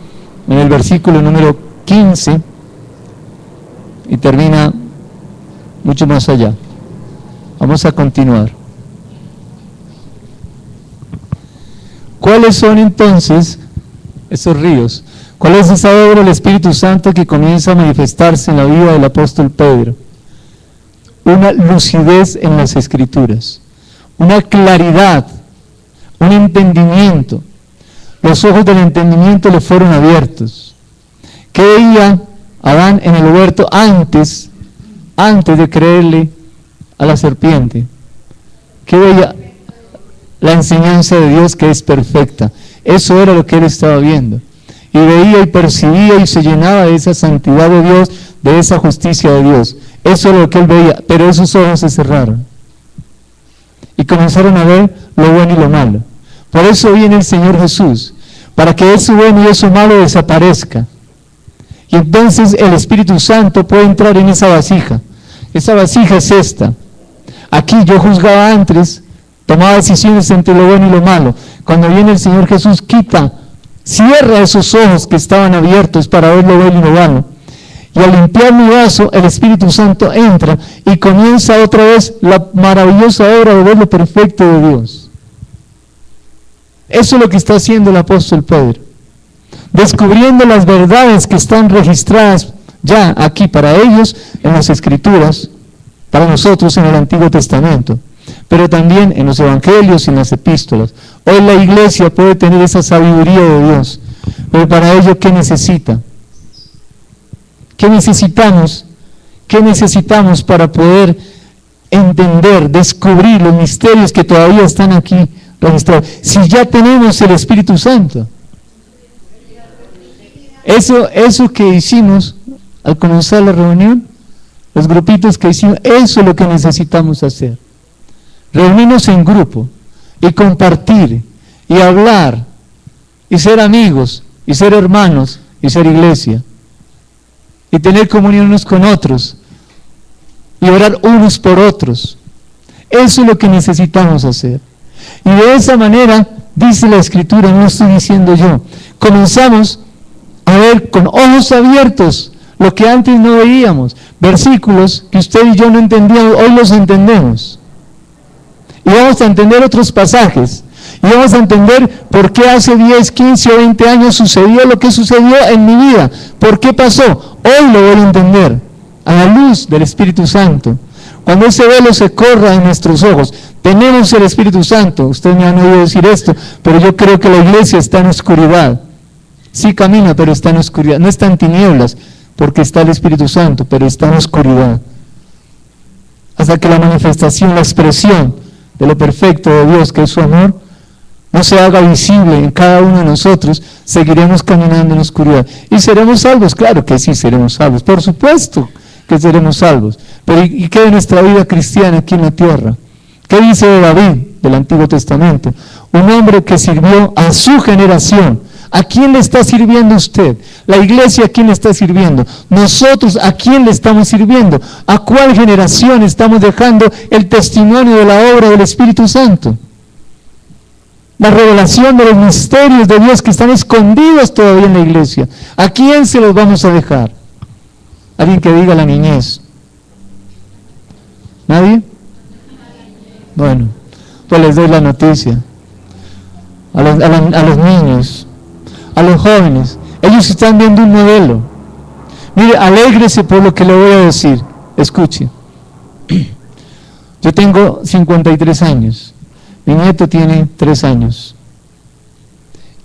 en el versículo número 15 y termina mucho más allá. Vamos a continuar. ¿Cuáles son entonces esos ríos? ¿Cuál es esa obra del Espíritu Santo que comienza a manifestarse en la vida del apóstol Pedro? Una lucidez en las Escrituras, una claridad, un entendimiento. Los ojos del entendimiento le fueron abiertos. ¿Qué veía Adán en el huerto antes de creerle a la serpiente? ¿Qué veía? La enseñanza de Dios que es perfecta. Eso era lo que él estaba viendo. Y veía y percibía y se llenaba de esa santidad de Dios, de esa justicia de Dios. Eso era lo que él veía, pero esos ojos se cerraron. Y comenzaron a ver lo bueno y lo malo. Por eso viene el Señor Jesús, para que eso bueno y eso malo desaparezca. Y entonces el Espíritu Santo puede entrar en esa vasija. Esa vasija es esta. Aquí yo juzgaba antes, tomaba decisiones entre lo bueno y lo malo. Cuando viene el Señor Jesús, cierra esos ojos que estaban abiertos para ver lo bueno y lo malo. Y al limpiar mi vaso, el Espíritu Santo entra y comienza otra vez la maravillosa obra de ver lo perfecto de Dios. Eso es lo que está haciendo el apóstol Pedro. Descubriendo las verdades que están registradas ya aquí para ellos en las Escrituras, para nosotros en el Antiguo Testamento. pero también en los evangelios y en las epístolas. Hoy la iglesia puede tener esa sabiduría de Dios, pero para ello, ¿qué necesita? ¿Qué necesitamos? ¿Qué necesitamos para poder entender, descubrir los misterios que todavía están aquí registrados? Si ya tenemos el Espíritu Santo. Eso que hicimos al comenzar la reunión, los grupitos que hicimos, eso es lo que necesitamos hacer. Reunirnos en grupo y compartir y hablar y ser amigos y ser hermanos y ser iglesia y tener comunión unos con otros y orar unos por otros. Eso es lo que necesitamos hacer. Y de esa manera, dice la Escritura, no estoy diciendo yo, comenzamos a ver con ojos abiertos lo que antes no veíamos. Versículos que usted y yo no entendíamos, hoy los entendemos. Y vamos a entender otros pasajes. Y vamos a entender por qué hace 10, 15 o 20 años sucedió lo que sucedió en mi vida. ¿Por qué pasó? Hoy lo voy a entender a la luz del Espíritu Santo. Cuando ese velo se corra en nuestros ojos, tenemos el Espíritu Santo. Ustedes me han oído decir esto, pero yo creo que la iglesia está en oscuridad. Sí camina, pero está en oscuridad. No está en tinieblas, porque está el Espíritu Santo, pero está en oscuridad. Hasta que la manifestación, la expresión de lo perfecto de Dios, que es su amor, no se haga visible en cada uno de nosotros, seguiremos caminando en oscuridad. ¿Y seremos salvos? Claro que sí, seremos salvos. Por supuesto que seremos salvos. Pero ¿y qué de nuestra vida cristiana aquí en la tierra? ¿Qué dice de David del Antiguo Testamento? Un hombre que sirvió a su generación. ¿A quién le está sirviendo usted? La iglesia, ¿a quién le está sirviendo? Nosotros, ¿a quién le estamos sirviendo? ¿A cuál generación estamos dejando el testimonio de la obra del Espíritu Santo? La revelación de los misterios de Dios que están escondidos todavía en la iglesia. ¿A quién se los vamos a dejar? Alguien que diga la niñez. ¿Nadie? Bueno, pues les doy la noticia. A los niños, a los jóvenes, ellos están viendo un modelo. Mire, alégrese por lo que le voy a decir. Escuche. Yo tengo 53 años. Mi nieto tiene 3 años.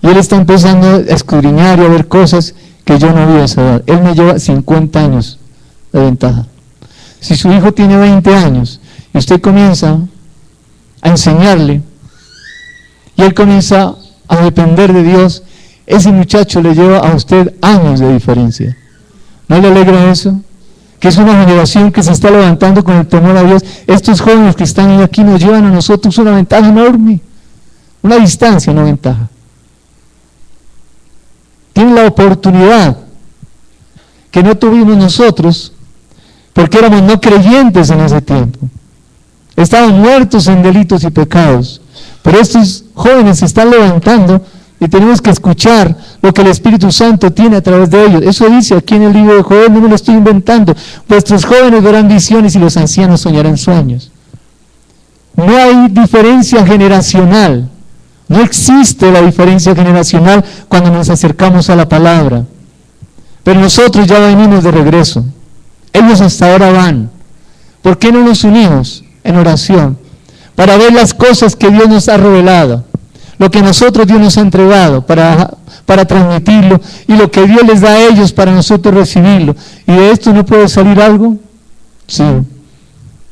Y él está empezando a escudriñar y a ver cosas que yo no vi a esa edad. Él me lleva 50 años de ventaja. Si su hijo tiene 20 años y usted comienza a enseñarle y él comienza a depender de Dios, ese muchacho le lleva a usted años de diferencia. ¿No le alegra eso? Que es una generación que se está levantando con el temor a Dios. Estos jóvenes que están aquí nos llevan a nosotros una ventaja enorme, una distancia, una ventaja. Tienen la oportunidad que no tuvimos nosotros porque éramos no creyentes en ese tiempo. Estaban muertos en delitos y pecados. Pero estos jóvenes se están levantando y tenemos que escuchar lo que el Espíritu Santo tiene a través de ellos. Eso dice aquí en el libro de Joel, no me lo estoy inventando. Vuestros jóvenes verán visiones y los ancianos soñarán sueños. No hay diferencia generacional. No existe la diferencia generacional cuando nos acercamos a la palabra. Pero nosotros ya venimos de regreso. Ellos hasta ahora van. ¿Por qué no nos unimos en oración? Para ver las cosas que Dios nos ha revelado. Lo que nosotros Dios nos ha entregado para transmitirlo. Y lo que Dios les da a ellos para nosotros recibirlo. ¿Y de esto no puede salir algo? Sí.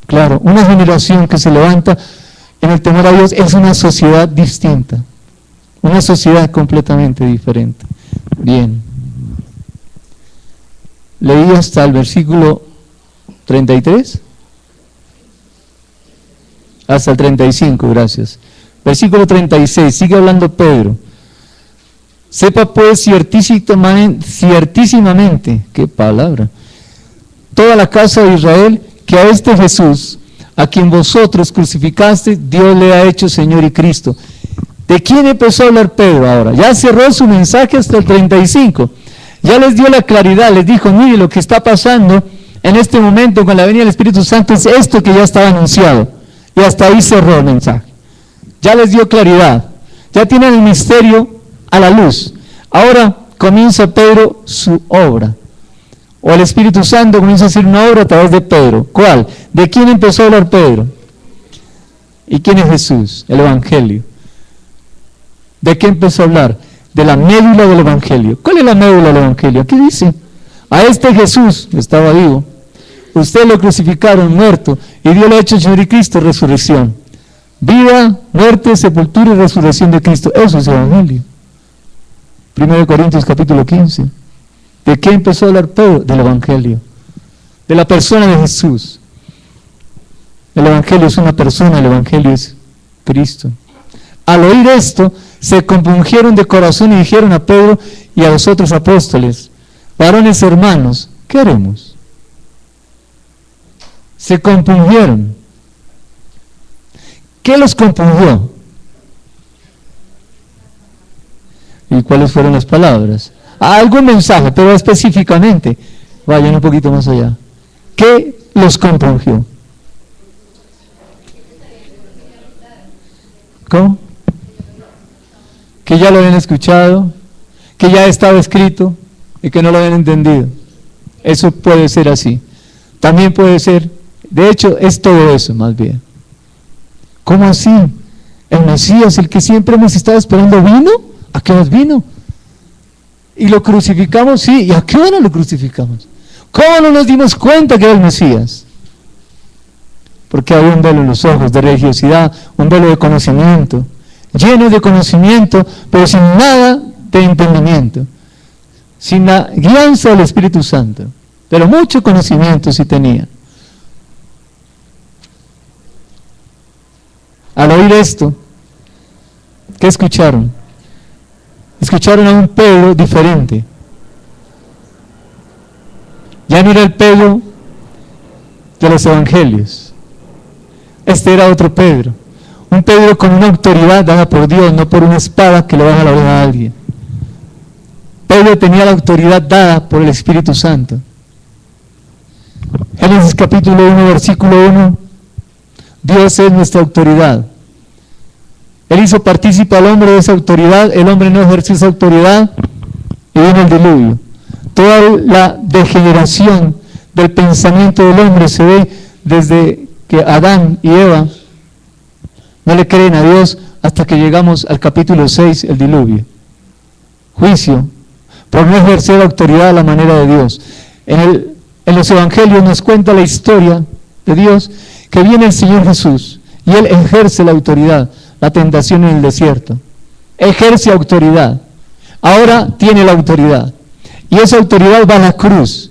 Claro, una generación que se levanta en el temor a Dios es una sociedad distinta. Una sociedad completamente diferente. Bien. Leí hasta el versículo 33. Hasta el 35, gracias. Versículo 36, sigue hablando Pedro. Sepa pues ciertísimamente, qué palabra, toda la casa de Israel, que a este Jesús, a quien vosotros crucificaste, Dios le ha hecho Señor y Cristo. ¿De quién empezó a hablar Pedro ahora? Ya cerró su mensaje hasta el 35. Ya les dio la claridad, les dijo, mire, lo que está pasando en este momento con la venida del Espíritu Santo es esto que ya estaba anunciado. Y hasta ahí cerró el mensaje. Ya les dio claridad. Ya tienen el misterio a la luz. Ahora comienza Pedro su obra. O el Espíritu Santo comienza a hacer una obra a través de Pedro. ¿Cuál? ¿De quién empezó a hablar Pedro? ¿Y quién es Jesús? El Evangelio. ¿De qué empezó a hablar? De la médula del Evangelio. ¿Cuál es la médula del Evangelio? Aquí dice, a este Jesús, estaba vivo, ustedes lo crucificaron muerto, y Dios le ha hecho Señor y Cristo resurrección. Vida, muerte, sepultura y resurrección de Cristo. Eso es el Evangelio. 1 Corintios capítulo 15. ¿De qué empezó a hablar Pedro? Del Evangelio. De la persona de Jesús. El Evangelio es una persona, el Evangelio es Cristo. Al oír esto, se compungieron de corazón y dijeron a Pedro y a los otros apóstoles, varones hermanos, ¿qué haremos? Se compungieron. ¿Qué los compungió? ¿Y cuáles fueron las palabras? Algún mensaje, pero específicamente, vayan un poquito más allá. ¿Qué los compungió? ¿Cómo? Que ya lo habían escuchado, que ya estaba escrito y que no lo habían entendido. Eso puede ser así. También puede ser, de hecho, es todo eso más bien. ¿Cómo así? El Mesías, el que siempre hemos estado esperando, ¿vino? ¿A qué horas vino? ¿Y lo crucificamos? Sí. ¿Y a qué hora lo crucificamos? ¿Cómo no nos dimos cuenta que era el Mesías? Porque había un velo en los ojos de religiosidad, un velo de conocimiento, lleno de conocimiento, pero sin nada de entendimiento, sin la guianza del Espíritu Santo, pero mucho conocimiento sí tenía. Al oír esto, ¿qué escucharon? Escucharon a un Pedro diferente. Ya no era el Pedro de los evangelios. Este era otro Pedro. Un Pedro con una autoridad dada por Dios, no por una espada que le baja la oreja a alguien. Pedro tenía la autoridad dada por el Espíritu Santo. Génesis capítulo 1, versículo 1. Dios es nuestra autoridad. Él hizo partícipe al hombre de esa autoridad, el hombre no ejerció esa autoridad y vino el diluvio. Toda la degeneración del pensamiento del hombre se ve desde que Adán y Eva no le creen a Dios hasta que llegamos al capítulo 6, el diluvio. Juicio por no ejercer la autoridad a la manera de Dios. En los evangelios nos cuenta la historia de Dios, que viene el Señor Jesús y Él ejerce la autoridad, la tentación en el desierto. Ejerce autoridad. Ahora tiene la autoridad. Y esa autoridad va a la cruz.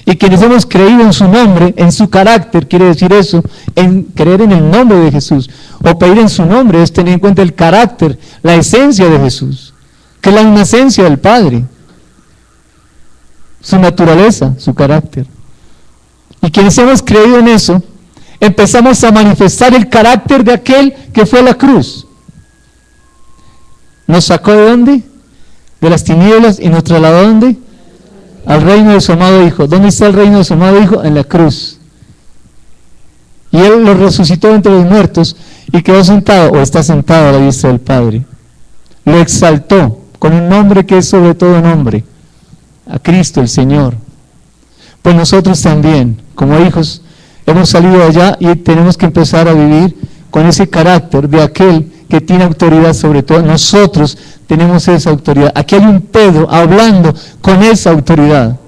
Y quienes hemos creído en su nombre, en su carácter, quiere decir eso, en creer en el nombre de Jesús, o pedir en su nombre, es tener en cuenta el carácter, la esencia de Jesús, que es la misma esencia del Padre, su naturaleza, su carácter. Y quienes hemos creído en eso, empezamos a manifestar el carácter de aquel que fue a la cruz. ¿Nos sacó de dónde? De las tinieblas y nos trasladó ¿a dónde? Al reino de su amado Hijo. ¿Dónde está el reino de su amado Hijo? En la cruz. Y Él lo resucitó entre los muertos y quedó sentado, o está sentado a la diestra del Padre. Lo exaltó con un nombre que es sobre todo nombre, a Cristo el Señor. Pues nosotros también, como hijos, hemos salido de allá y tenemos que empezar a vivir con ese carácter de aquel que tiene autoridad sobre todo. Nosotros tenemos esa autoridad. Aquí hay un Pedro hablando con esa autoridad.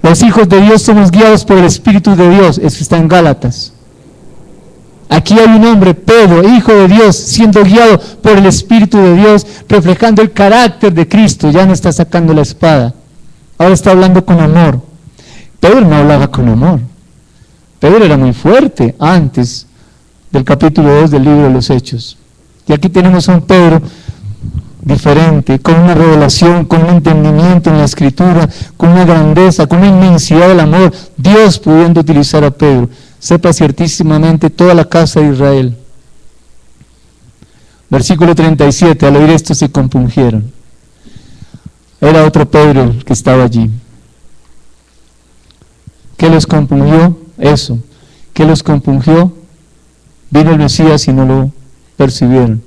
Los hijos de Dios somos guiados por el Espíritu de Dios. Eso está en Gálatas. Aquí hay un hombre, Pedro, hijo de Dios, siendo guiado por el Espíritu de Dios, reflejando el carácter de Cristo. Ya no está sacando la espada. Ahora está hablando con amor. Pedro no hablaba con amor. Pedro era muy fuerte antes del capítulo 2 del libro de los Hechos. Y aquí tenemos a un Pedro diferente, con una revelación, con un entendimiento en la Escritura, con una grandeza, con una inmensidad del amor. Dios pudiendo utilizar a Pedro. Sepa ciertísimamente toda la casa de Israel. Versículo 37, al oír esto se compungieron. Era otro Pedro el que estaba allí. ¿Qué los compungió? Eso. ¿Qué los compungió? Vino el Mesías y no lo percibieron.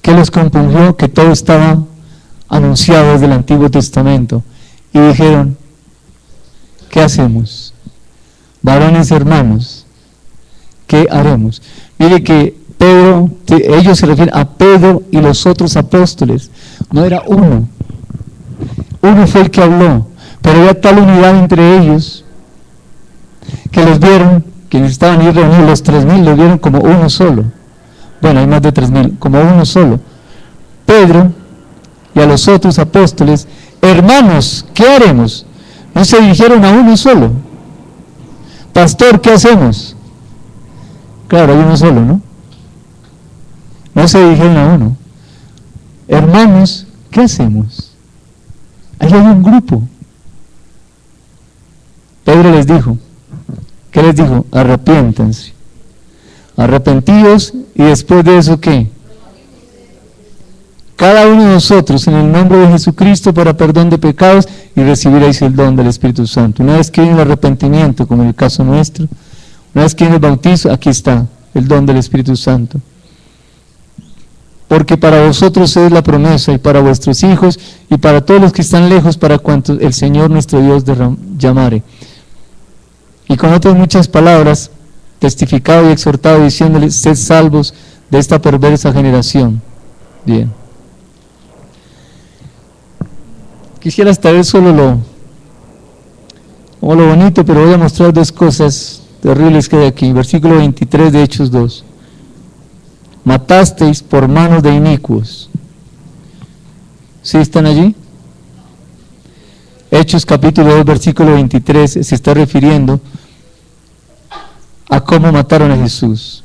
¿Qué los compungió? Que todo estaba anunciado desde el Antiguo Testamento. Y dijeron, ¿qué hacemos? Varones hermanos, ¿qué haremos? Mire que Pedro, ellos se refieren a Pedro y los otros apóstoles. No era uno. Uno fue el que habló, pero había tal unidad entre ellos que los vieron, quienes estaban ahí reunidos, los 3,000, los vieron como uno solo. Bueno, hay más de 3,000, como uno solo. Pedro y a los otros apóstoles, hermanos, ¿qué haremos? No se dirigieron a uno solo. Pastor, ¿qué hacemos? Claro, hay uno solo, ¿no? No se dirigieron a uno. Hermanos, ¿qué hacemos? Ahí hay un grupo. Pedro les dijo, ¿qué les dijo? Arrepiéntanse. Arrepentíos y después de eso, ¿qué? Cada uno de nosotros en el nombre de Jesucristo para perdón de pecados y recibiréis el don del Espíritu Santo. Una vez que viene el arrepentimiento, como en el caso nuestro, una vez que viene el bautizo, aquí está el don del Espíritu Santo. Porque para vosotros es la promesa y para vuestros hijos y para todos los que están lejos, para cuantos el Señor nuestro Dios llamare. Y con otras muchas palabras, testificado y exhortado diciéndoles, sed salvos de esta perversa generación. Bien. Quisiera extraer solo lo bonito, pero voy a mostrar dos cosas terribles que hay aquí. Versículo 23 de Hechos 2. Matasteis por manos de inicuos. ¿Sí están allí? Hechos capítulo 2, versículo 23 se está refiriendo a cómo mataron a Jesús.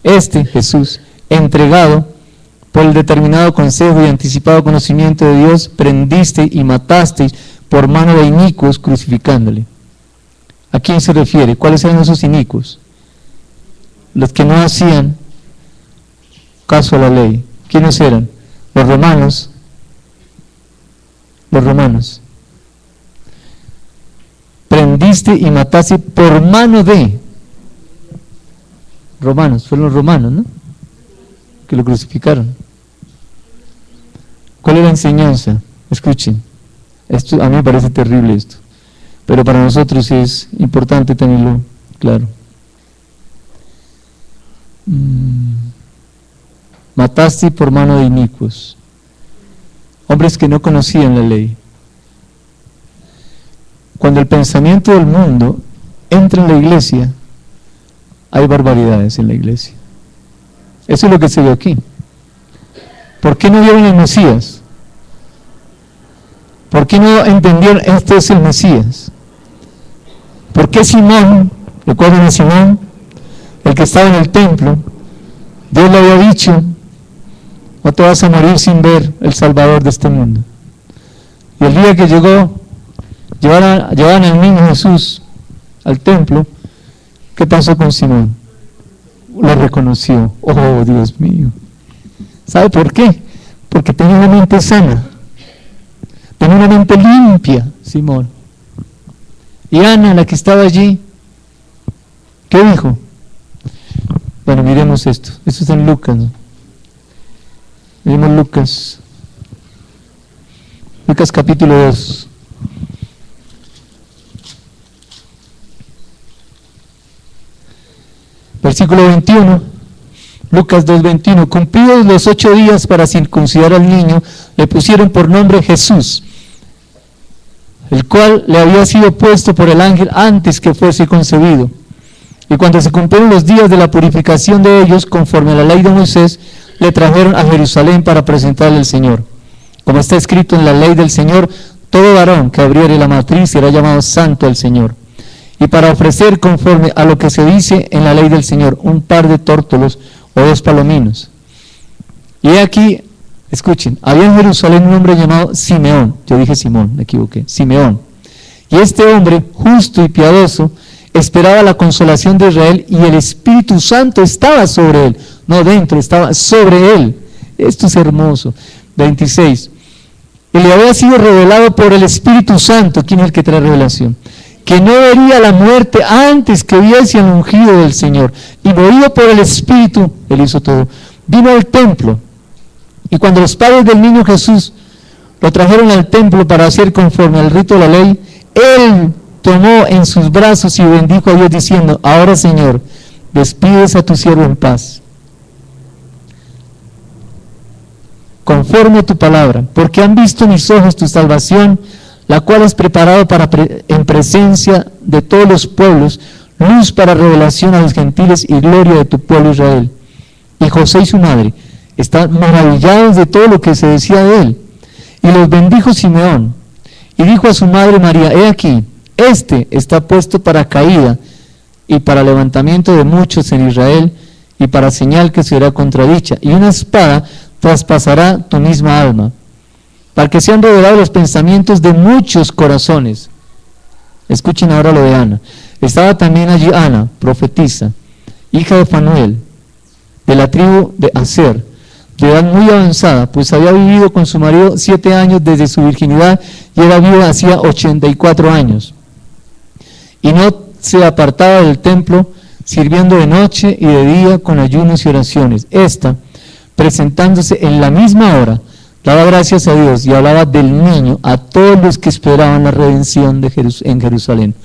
Jesús, entregado por el determinado consejo y anticipado conocimiento de Dios, prendisteis y matasteis por mano de inicuos, crucificándole. ¿A quién se refiere? ¿Cuáles eran esos inicuos? Los que no hacían caso a la ley. ¿Quiénes eran? Los romanos. Los romanos. Prendiste y mataste por mano de romanos. Fueron los romanos, ¿no? Que lo crucificaron. ¿Cuál es la enseñanza? Escuchen. Esto a mí me parece terrible esto, pero para nosotros es importante tenerlo claro. Mataste por mano de inicuos, hombres que no conocían la ley. Cuando el pensamiento del mundo entra en la iglesia, hay barbaridades en la iglesia. Eso es lo que se ve aquí. ¿Por qué no vieron el Mesías? ¿Por qué no entendieron este es el Mesías? ¿Por qué Simón, recuerdan a Simón, el que estaba en el templo, Dios le había dicho, no te vas a morir sin ver el Salvador de este mundo? Y el día que llegó, llevaron al niño Jesús al templo, ¿qué pasó con Simón? Lo reconoció. Oh, Dios mío. ¿Sabe por qué? Porque tenía una mente sana, tenía una mente limpia, Simón. Y Ana, la que estaba allí, ¿qué dijo? Bueno, miremos esto. Esto está en Lucas, ¿no? Miremos Lucas. Lucas capítulo 2. Versículo 21. Lucas 2:21, cumplidos los 8 días para circuncidar al niño, le pusieron por nombre Jesús, el cual le había sido puesto por el ángel antes que fuese concebido. Y cuando se cumplieron los días de la purificación de ellos, conforme a la ley de Moisés, le trajeron a Jerusalén para presentarle al Señor. Como está escrito en la ley del Señor, todo varón que abriere la matriz será llamado santo al Señor. Y para ofrecer conforme a lo que se dice en la ley del Señor, un par de tórtolos o 2 palominos. Y aquí, escuchen, había en Jerusalén un hombre llamado Simeón. Yo dije Simón, me equivoqué, Simeón. Y este hombre, justo y piadoso, esperaba la consolación de Israel, y el Espíritu Santo estaba sobre él. No dentro, estaba sobre él. Esto es hermoso. 26. Y le había sido revelado por el Espíritu Santo. ¿Quién es el que trae revelación? Que no vería la muerte antes que viese al ungido del Señor. Y movido por el Espíritu, él hizo todo, vino al templo. Y cuando los padres del niño Jesús lo trajeron al templo para hacer conforme al rito de la ley, él tomó en sus brazos y bendijo a Dios diciendo, ahora Señor, despides a tu siervo en paz, conforme a tu palabra, porque han visto mis ojos tu salvación, la cual has preparado en presencia de todos los pueblos, luz para revelación a los gentiles y gloria de tu pueblo Israel. Y José y su madre están maravillados de todo lo que se decía de él. Y los bendijo Simeón, y dijo a su madre María: he aquí, este está puesto para caída y para levantamiento de muchos en Israel, y para señal que será contradicha, y una espada traspasará tu misma alma, para que sean revelados los pensamientos de muchos corazones. Escuchen ahora lo de Ana. Estaba también allí Ana, profetisa, hija de Fanuel, de la tribu de Aser, de edad muy avanzada, pues había vivido con su marido 7 años desde su virginidad, y era viuda hacía 84 años. Y no se apartaba del templo, sirviendo de noche y de día con ayunos y oraciones. Esta, presentándose en la misma hora, daba gracias a Dios y hablaba del niño a todos los que esperaban la redención en Jerusalén.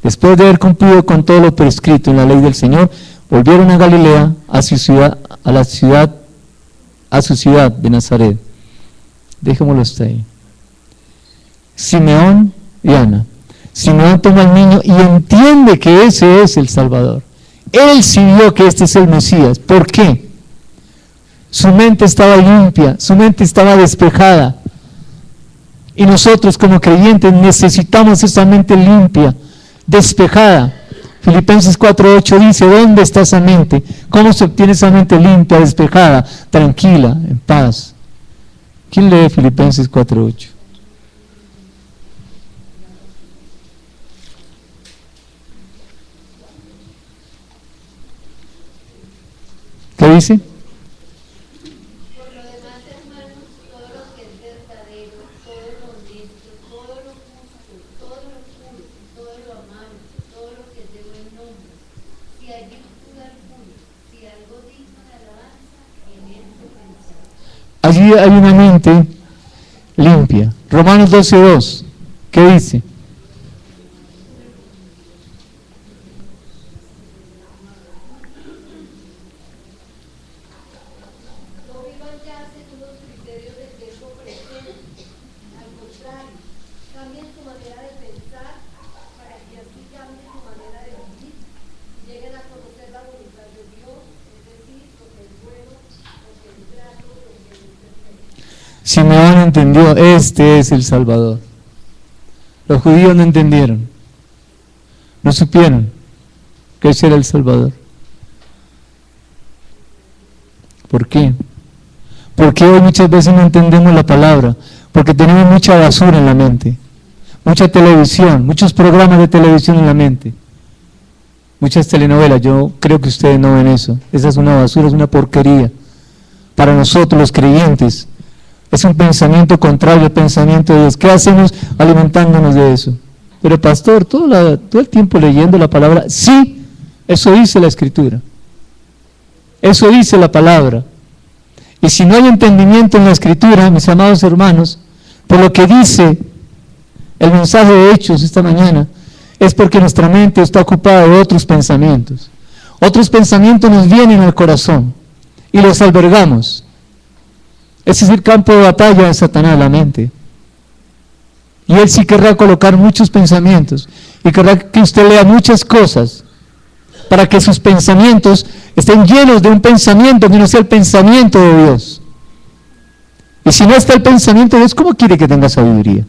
Después de haber cumplido con todo lo prescrito en la ley del Señor, volvieron a Galilea, a su ciudad de Nazaret. Dejémoslo hasta ahí. Simeón y Ana. Simeón toma al niño y entiende que ese es el Salvador. Él sí vio que este es el Mesías. ¿Por qué? Su mente estaba limpia, su mente estaba despejada. Y nosotros como creyentes necesitamos esa mente limpia, despejada. Filipenses 4:8 dice: ¿dónde está esa mente? ¿Cómo se obtiene esa mente limpia, despejada, tranquila, en paz? ¿Quién lee Filipenses 4:8? ¿Qué dice? Por lo demás, hermanos, todo lo que es verdadero, todo lo honesto, todo lo justo, todo lo puro, todo lo amable, todo lo que es de buen nombre, si hay virtud alguna, si algo digno de alabanza, en esto pensad. Allí hay una mente limpia. Romanos 12:2, ¿qué dice? Simeón entendió, este es el Salvador. Los judíos no entendieron, no supieron que ese era el Salvador. ¿Por qué? Porque hoy muchas veces no entendemos la palabra, porque tenemos mucha basura en la mente, mucha televisión, muchos programas de televisión en la mente, muchas telenovelas. Yo creo que ustedes no ven eso. Esa es una basura, es una porquería. Para nosotros los creyentes es un pensamiento contrario al pensamiento de Dios. ¿Qué hacemos alimentándonos de eso? Pero pastor, todo el tiempo leyendo la palabra. Sí, eso dice la Escritura, eso dice la palabra. Y si no hay entendimiento en la Escritura, mis amados hermanos, por lo que dice el mensaje de Hechos esta mañana, es porque nuestra mente está ocupada de otros pensamientos. Otros pensamientos nos vienen al corazón y los albergamos. Ese es el campo de batalla de Satanás, la mente. Y él sí querrá colocar muchos pensamientos y querrá que usted lea muchas cosas para que sus pensamientos estén llenos de un pensamiento que no sea el pensamiento de Dios. Y si no está el pensamiento de Dios, ¿cómo quiere que tenga sabiduría?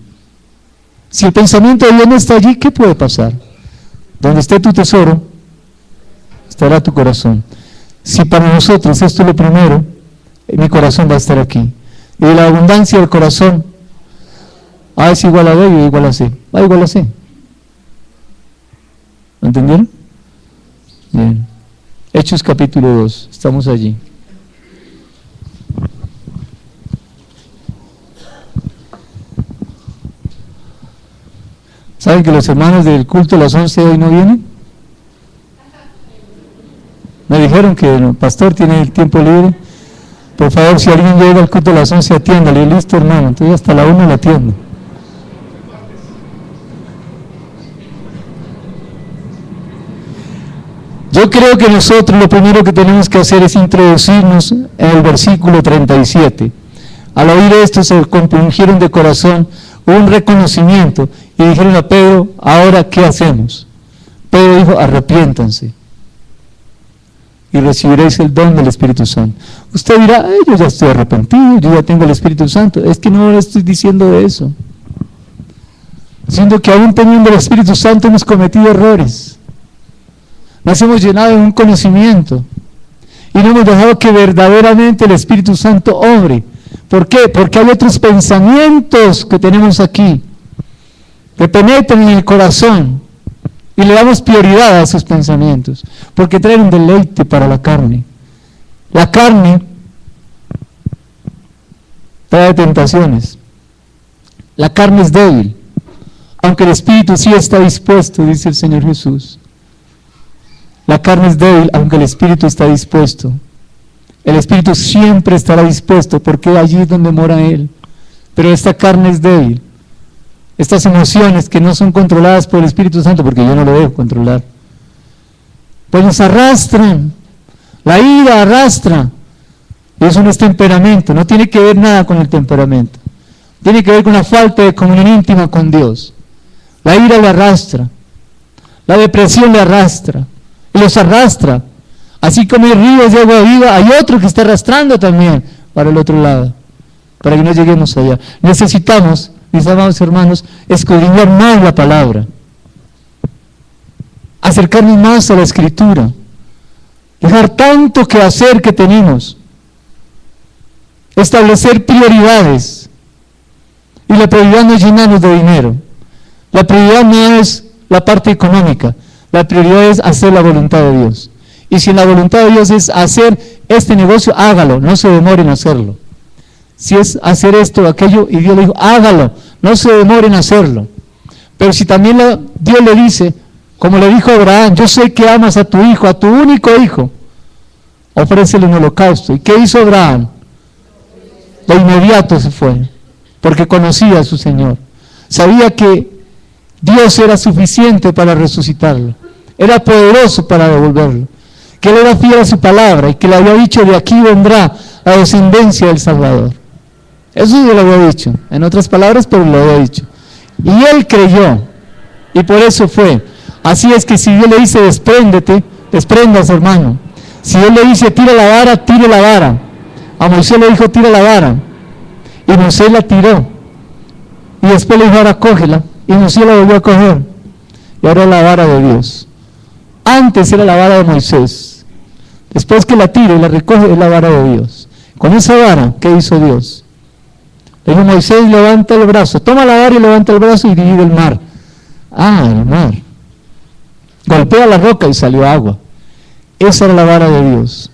Si el pensamiento de Dios no está allí, ¿qué puede pasar? Donde esté tu tesoro, estará tu corazón. Si para nosotros esto es lo primero, mi corazón va a estar aquí. Y de la abundancia del corazón, A es igual a B y igual a C. A igual a C. ¿Lo entendieron? Bien. Hechos capítulo 2, estamos allí. ¿Saben que los hermanos del culto a las 11 hoy no vienen? Me dijeron que el pastor tiene el tiempo libre. Por favor, si alguien llega al culto a las 11, atiéndale. Listo, hermano. Entonces hasta la 1 la atiendo. Yo creo que nosotros lo primero que tenemos que hacer es introducirnos en el versículo 37. Al oír esto se compungieron de corazón, hubo un reconocimiento y dijeron a Pedro, ¿ahora qué hacemos? Pedro dijo, arrepiéntanse y recibiréis el don del Espíritu Santo. Usted dirá, yo ya estoy arrepentido, yo ya tengo el Espíritu Santo. Es que no le estoy diciendo de eso. Diciendo que aún teniendo el Espíritu Santo hemos cometido errores. Nos hemos llenado de un conocimiento y no hemos dejado que verdaderamente el Espíritu Santo obre. ¿Por qué? Porque hay otros pensamientos que tenemos aquí que penetran en el corazón y le damos prioridad a esos pensamientos porque traen un deleite para la carne. La carne trae tentaciones. La carne es débil, aunque el Espíritu sí está dispuesto, dice el Señor Jesús. La carne es débil, aunque el Espíritu está dispuesto. El Espíritu siempre estará dispuesto, porque allí es donde mora Él. Pero esta carne es débil. Estas emociones que no son controladas por el Espíritu Santo, porque yo no lo dejo controlar, pues nos arrastran. La ira arrastra. Eso no es temperamento, no tiene que ver nada con el temperamento. Tiene que ver con la falta de comunión íntima con Dios. La ira le arrastra. La depresión le arrastra. Y los arrastra. Así como hay ríos de agua viva, hay otro que está arrastrando también para el otro lado, para que no lleguemos allá. Necesitamos, mis amados hermanos, escudriñar más la palabra, acercarnos más a la Escritura, dejar tanto que hacer que tenemos, establecer prioridades. Y la prioridad no es llenarnos de dinero, la prioridad no es la parte económica, la prioridad es hacer la voluntad de Dios. Y si la voluntad de Dios es hacer este negocio, hágalo, no se demore en hacerlo. Si es hacer esto o aquello, y Dios le dijo, hágalo, no se demore en hacerlo. Pero si también Dios le dice, como le dijo a Abraham, yo sé que amas a tu hijo, a tu único hijo, ofrécele un holocausto. ¿Y qué hizo Abraham? De inmediato se fue, porque conocía a su Señor. Sabía que Dios era suficiente para resucitarlo, era poderoso para devolverlo, que Él era fiel a su palabra y que le había dicho, de aquí vendrá la descendencia del Salvador. Eso yo lo había dicho, en otras palabras, pero lo había dicho. Y él creyó, y por eso fue. Así es que si Dios le dice, despréndete, despréndase, hermano. Si Él le dice, tira la vara, tire la vara. A Moisés le dijo, tira la vara, y Moisés la tiró. Y después le dijo, ahora cógela, y Moisés la volvió a coger. Y ahora es la vara de Dios. Antes era la vara de Moisés. Después que la tira y la recoge, es la vara de Dios. Con esa vara, ¿qué hizo Dios? Le dijo, Moisés, levanta el brazo, toma la vara y levanta el brazo y divide el mar. Ah, el mar. Golpea la roca y salió agua. Esa era la vara de Dios.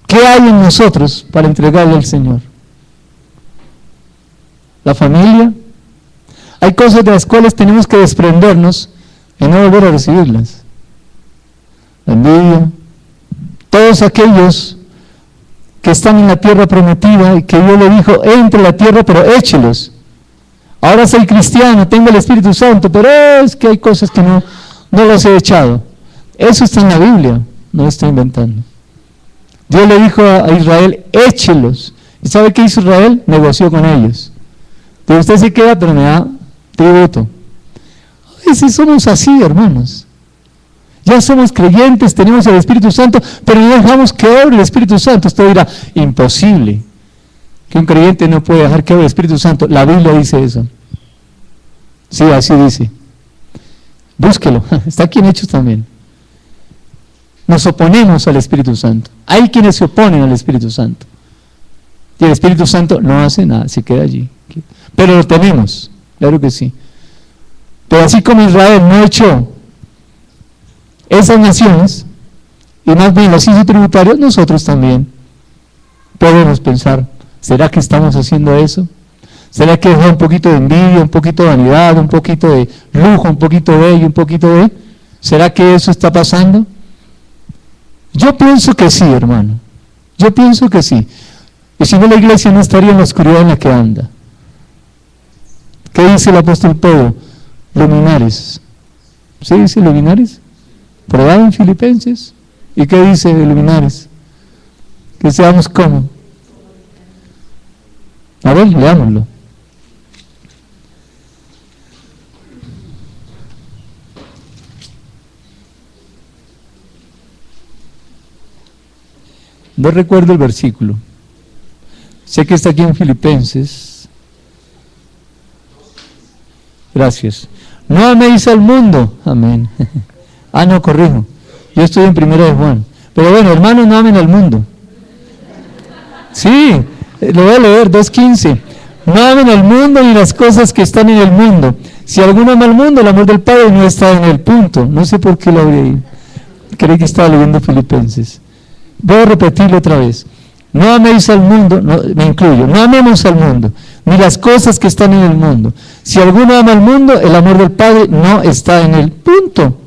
¿Qué hay en nosotros para entregarle al Señor? La familia. Hay cosas de las cuales tenemos que desprendernos y no volver a recibirlas. La envidia. Todos aquellos que están en la tierra prometida y que Dios le dijo, entre la tierra, pero échelos. Ahora soy cristiano, tengo el Espíritu Santo, pero es que hay cosas que no los he echado. Eso está en la Biblia, no lo estoy inventando. Dios le dijo a Israel, échelos. ¿Y sabe qué hizo Israel? Negoció con ellos. Pero usted se queda, pero me da tributo. A veces somos así, hermanos. Ya somos creyentes, tenemos el Espíritu Santo, pero no dejamos que obre el Espíritu Santo. Usted dirá, imposible, que un creyente no puede dejar que obre el Espíritu Santo. La Biblia dice eso. Sí, así dice. Búsquelo, está aquí en Hechos también. Nos oponemos al Espíritu Santo. Hay quienes se oponen al Espíritu Santo. Y el Espíritu Santo no hace nada, se queda allí. Pero lo tenemos, claro que sí. Pero así como Israel no echó esas naciones, y más bien los hizo tributarios, nosotros también podemos pensar, ¿será que estamos haciendo eso? ¿Será que dejó un poquito de envidia, un poquito de vanidad, un poquito de lujo, un poquito de ello, un poquito de... ¿Será que eso está pasando? Yo pienso que sí, hermano. Yo pienso que sí. Y si no, la iglesia no estaría en la oscuridad en la que anda. ¿Qué dice el apóstol Pedro? Luminares. ¿Sí dice luminares? Probado en Filipenses. ¿Y qué dice de luminares? Que seamos como. A ver, leámoslo. No recuerdo el versículo. Sé que está aquí en Filipenses. Gracias. No améis al mundo. Amén. No, corrijo. Yo estoy en 1 de Juan. Pero bueno, hermanos, no amen al mundo. Sí, lo voy a leer, 2:15. No amen al mundo ni las cosas que están en el mundo. Si alguno ama al mundo, el amor del Padre no está en el punto. No sé por qué lo abrí ahí. Creí que estaba leyendo Filipenses. Voy a repetirlo otra vez. No améis al mundo, no, me incluyo, no amemos al mundo, ni las cosas que están en el mundo. Si alguno ama al mundo, el amor del Padre no está en el punto.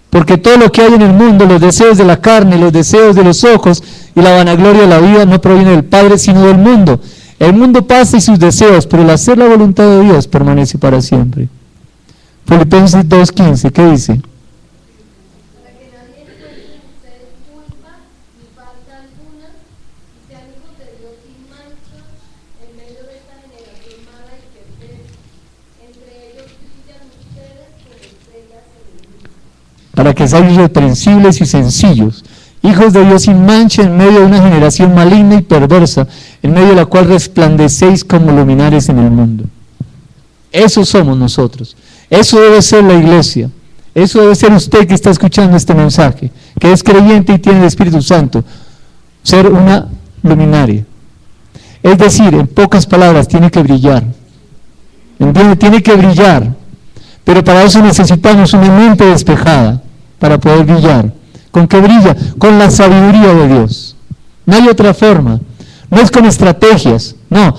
Porque todo lo que hay en el mundo, los deseos de la carne, los deseos de los ojos y la vanagloria de la vida no proviene del Padre, sino del mundo. El mundo pasa y sus deseos, pero el hacer la voluntad de Dios permanece para siempre. Filipenses 2:15, ¿qué dice? Para que seáis irreprensibles y sencillos, hijos de Dios sin mancha en medio de una generación maligna y perversa, en medio de la cual resplandecéis como luminares en el mundo. Eso somos nosotros. Eso debe ser la iglesia. Eso debe ser usted que está escuchando este mensaje, que es creyente y tiene el Espíritu Santo. Ser una luminaria. Es decir, en pocas palabras, tiene que brillar. ¿Entiende? Tiene que brillar. Pero para eso necesitamos una mente despejada, para poder brillar. ¿Con qué brilla? Con la sabiduría de Dios. No hay otra forma. No es con estrategias. No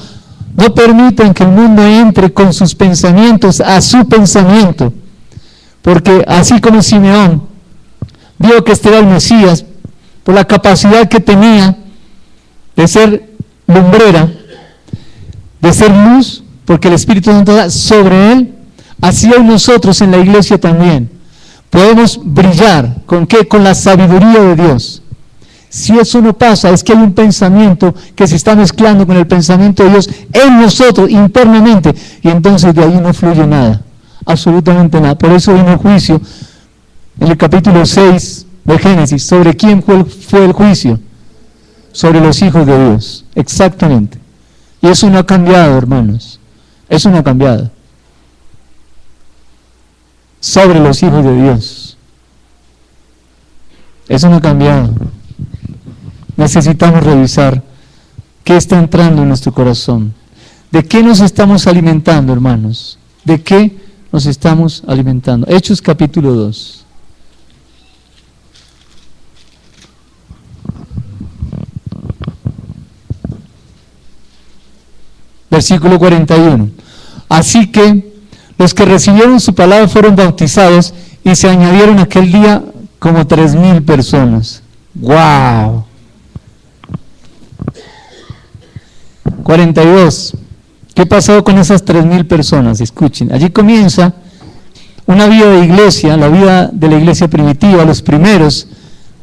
permiten que el mundo entre con sus pensamientos a su pensamiento. Porque así como Simeón vio que este era el Mesías, por la capacidad que tenía de ser lumbrera, de ser luz, porque el Espíritu Santo está sobre él, así hoy nosotros en la iglesia también podemos brillar. ¿Con qué? Con la sabiduría de Dios. Si eso no pasa, es que hay un pensamiento que se está mezclando con el pensamiento de Dios en nosotros internamente, y entonces de ahí no fluye nada, absolutamente nada. Por eso vino el juicio en el capítulo 6 de Génesis. ¿Sobre quién fue el juicio? Sobre los hijos de Dios, exactamente. Y eso no ha cambiado, hermanos. Eso no ha cambiado. Sobre los hijos de Dios. Eso no ha cambiado. Necesitamos revisar qué está entrando en nuestro corazón. ¿De qué nos estamos alimentando, hermanos? ¿De qué nos estamos alimentando? Hechos capítulo 2. Versículo 41. Así que los que recibieron su palabra fueron bautizados y se añadieron aquel día como 3,000 personas. ¡Wow! 42. ¿Qué pasó con esas 3,000 personas? Escuchen, allí comienza una vida de iglesia, la vida de la iglesia primitiva. Los primeros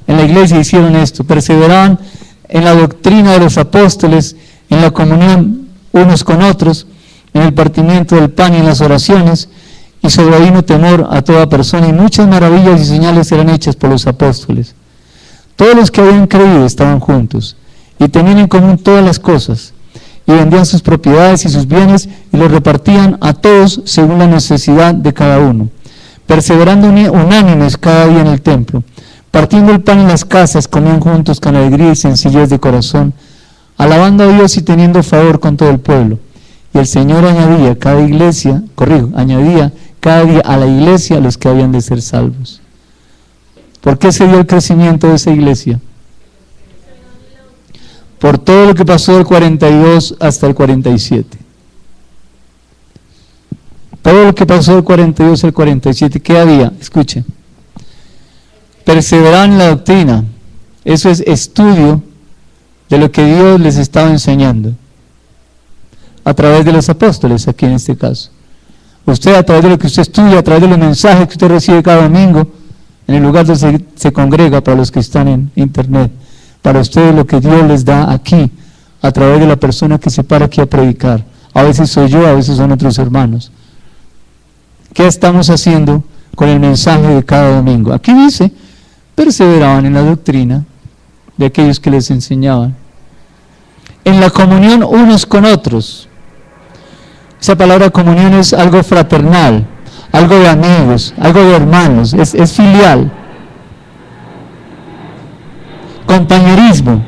en la iglesia hicieron esto, perseveraban en la doctrina de los apóstoles, en la comunión unos con otros, en el partimiento del pan y en las oraciones, y sobrevino temor a toda persona, y muchas maravillas y señales eran hechas por los apóstoles. Todos los que habían creído estaban juntos, y tenían en común todas las cosas, y vendían sus propiedades y sus bienes, y los repartían a todos según la necesidad de cada uno, perseverando unánimes cada día en el templo, partiendo el pan en las casas, comían juntos con alegría y sencillez de corazón, alabando a Dios y teniendo favor con todo el pueblo. Y el Señor añadía cada día a la iglesia los que habían de ser salvos. ¿Por qué se dio el crecimiento de esa iglesia? Por todo lo que pasó del 42 hasta el 47. Todo lo que pasó del 42 al 47, ¿qué había? Escuchen. Perseveraban en la doctrina. Eso es estudio de lo que Dios les estaba enseñando. A través de los apóstoles, aquí en este caso. Usted, a través de lo que usted estudia, a través de los mensajes que usted recibe cada domingo, en el lugar donde se congrega, para los que están en internet, para ustedes lo que Dios les da aquí, a través de la persona que se para aquí a predicar. A veces soy yo, a veces son otros hermanos. ¿Qué estamos haciendo con el mensaje de cada domingo? Aquí dice, perseveraban en la doctrina de aquellos que les enseñaban. En la comunión unos con otros. Esa palabra comunión es algo fraternal, algo de amigos, algo de hermanos, es filial. Compañerismo.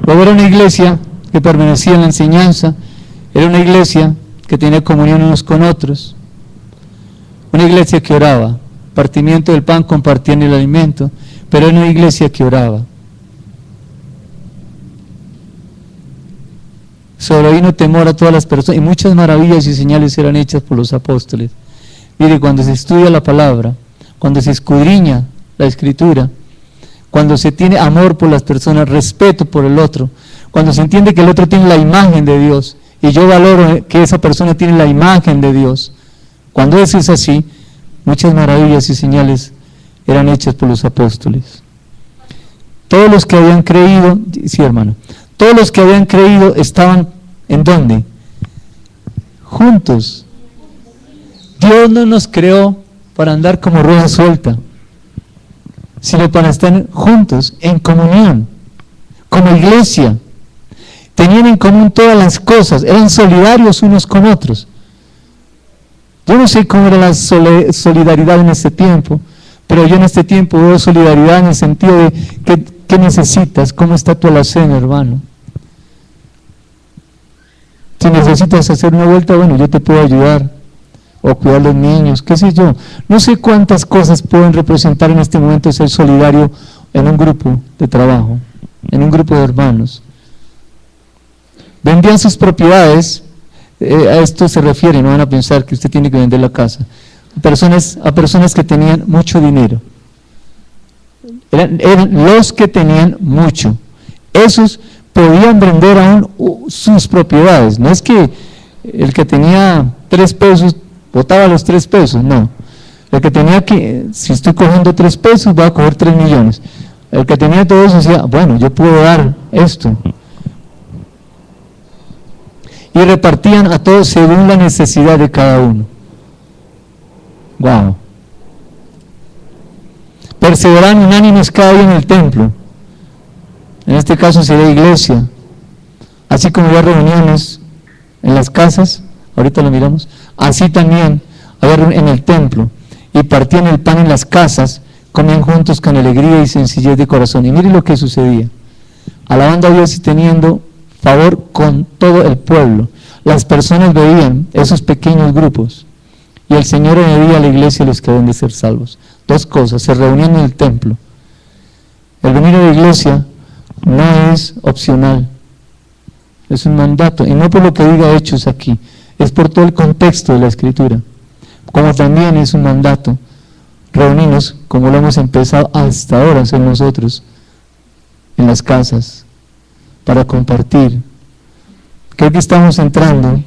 Luego era una iglesia que permanecía en la enseñanza, era una iglesia que tenía comunión unos con otros, una iglesia que oraba, partimiento del pan, compartían el alimento, pero era una iglesia que oraba. Sobrevino temor a todas las personas, y muchas maravillas y señales eran hechas por los apóstoles. Mire, cuando se estudia la palabra, cuando se escudriña la escritura, cuando se tiene amor por las personas, respeto por el otro, cuando se entiende que el otro tiene la imagen de Dios, y yo valoro que esa persona tiene la imagen de Dios, cuando eso es así, muchas maravillas y señales eran hechas por los apóstoles. Todos los que habían creído, sí hermano, todos los que habían creído estaban, ¿en dónde? Juntos. Dios no nos creó para andar como rueda suelta, sino para estar juntos, en comunión, como iglesia. Tenían en común todas las cosas, eran solidarios unos con otros. Yo no sé cómo era la solidaridad en este tiempo, pero yo en este tiempo veo solidaridad en el sentido de ¿qué necesitas? ¿Cómo está tu alacena, hermano? Si necesitas hacer una vuelta, bueno, yo te puedo ayudar, o cuidar a los niños, qué sé yo. No sé cuántas cosas pueden representar en este momento ser solidario en un grupo de trabajo, en un grupo de hermanos. Vendían sus propiedades, a esto se refiere, no van a pensar que usted tiene que vender la casa, a personas que tenían mucho dinero. Eran los que tenían mucho. Esos podían vender aún sus propiedades. No es que el que tenía 3 pesos botaba los 3 pesos, no. El que tenía que, si estoy cogiendo 3 pesos, voy a coger 3 millones. El que tenía todo eso decía, bueno, yo puedo dar esto. Y repartían a todos según la necesidad de cada uno. Wow. Perseveraban unánimes cada día en el templo. En este caso sería iglesia. Así como había reuniones en las casas, ahorita lo miramos, así también había en el templo. Y partían el pan en las casas, comían juntos con alegría y sencillez de corazón. Y mire lo que sucedía. Alabando a Dios y teniendo favor con todo el pueblo. Las personas veían esos pequeños grupos y el Señor añadía a la iglesia los que deben de ser salvos. 2 cosas, se reunían en el templo. El venir a la iglesia no es opcional, es un mandato, y no por lo que diga Hechos aquí, es por todo el contexto de la Escritura, como también es un mandato reunirnos, como lo hemos empezado hasta ahora a hacer nosotros, en las casas, para compartir. Creo que estamos entrando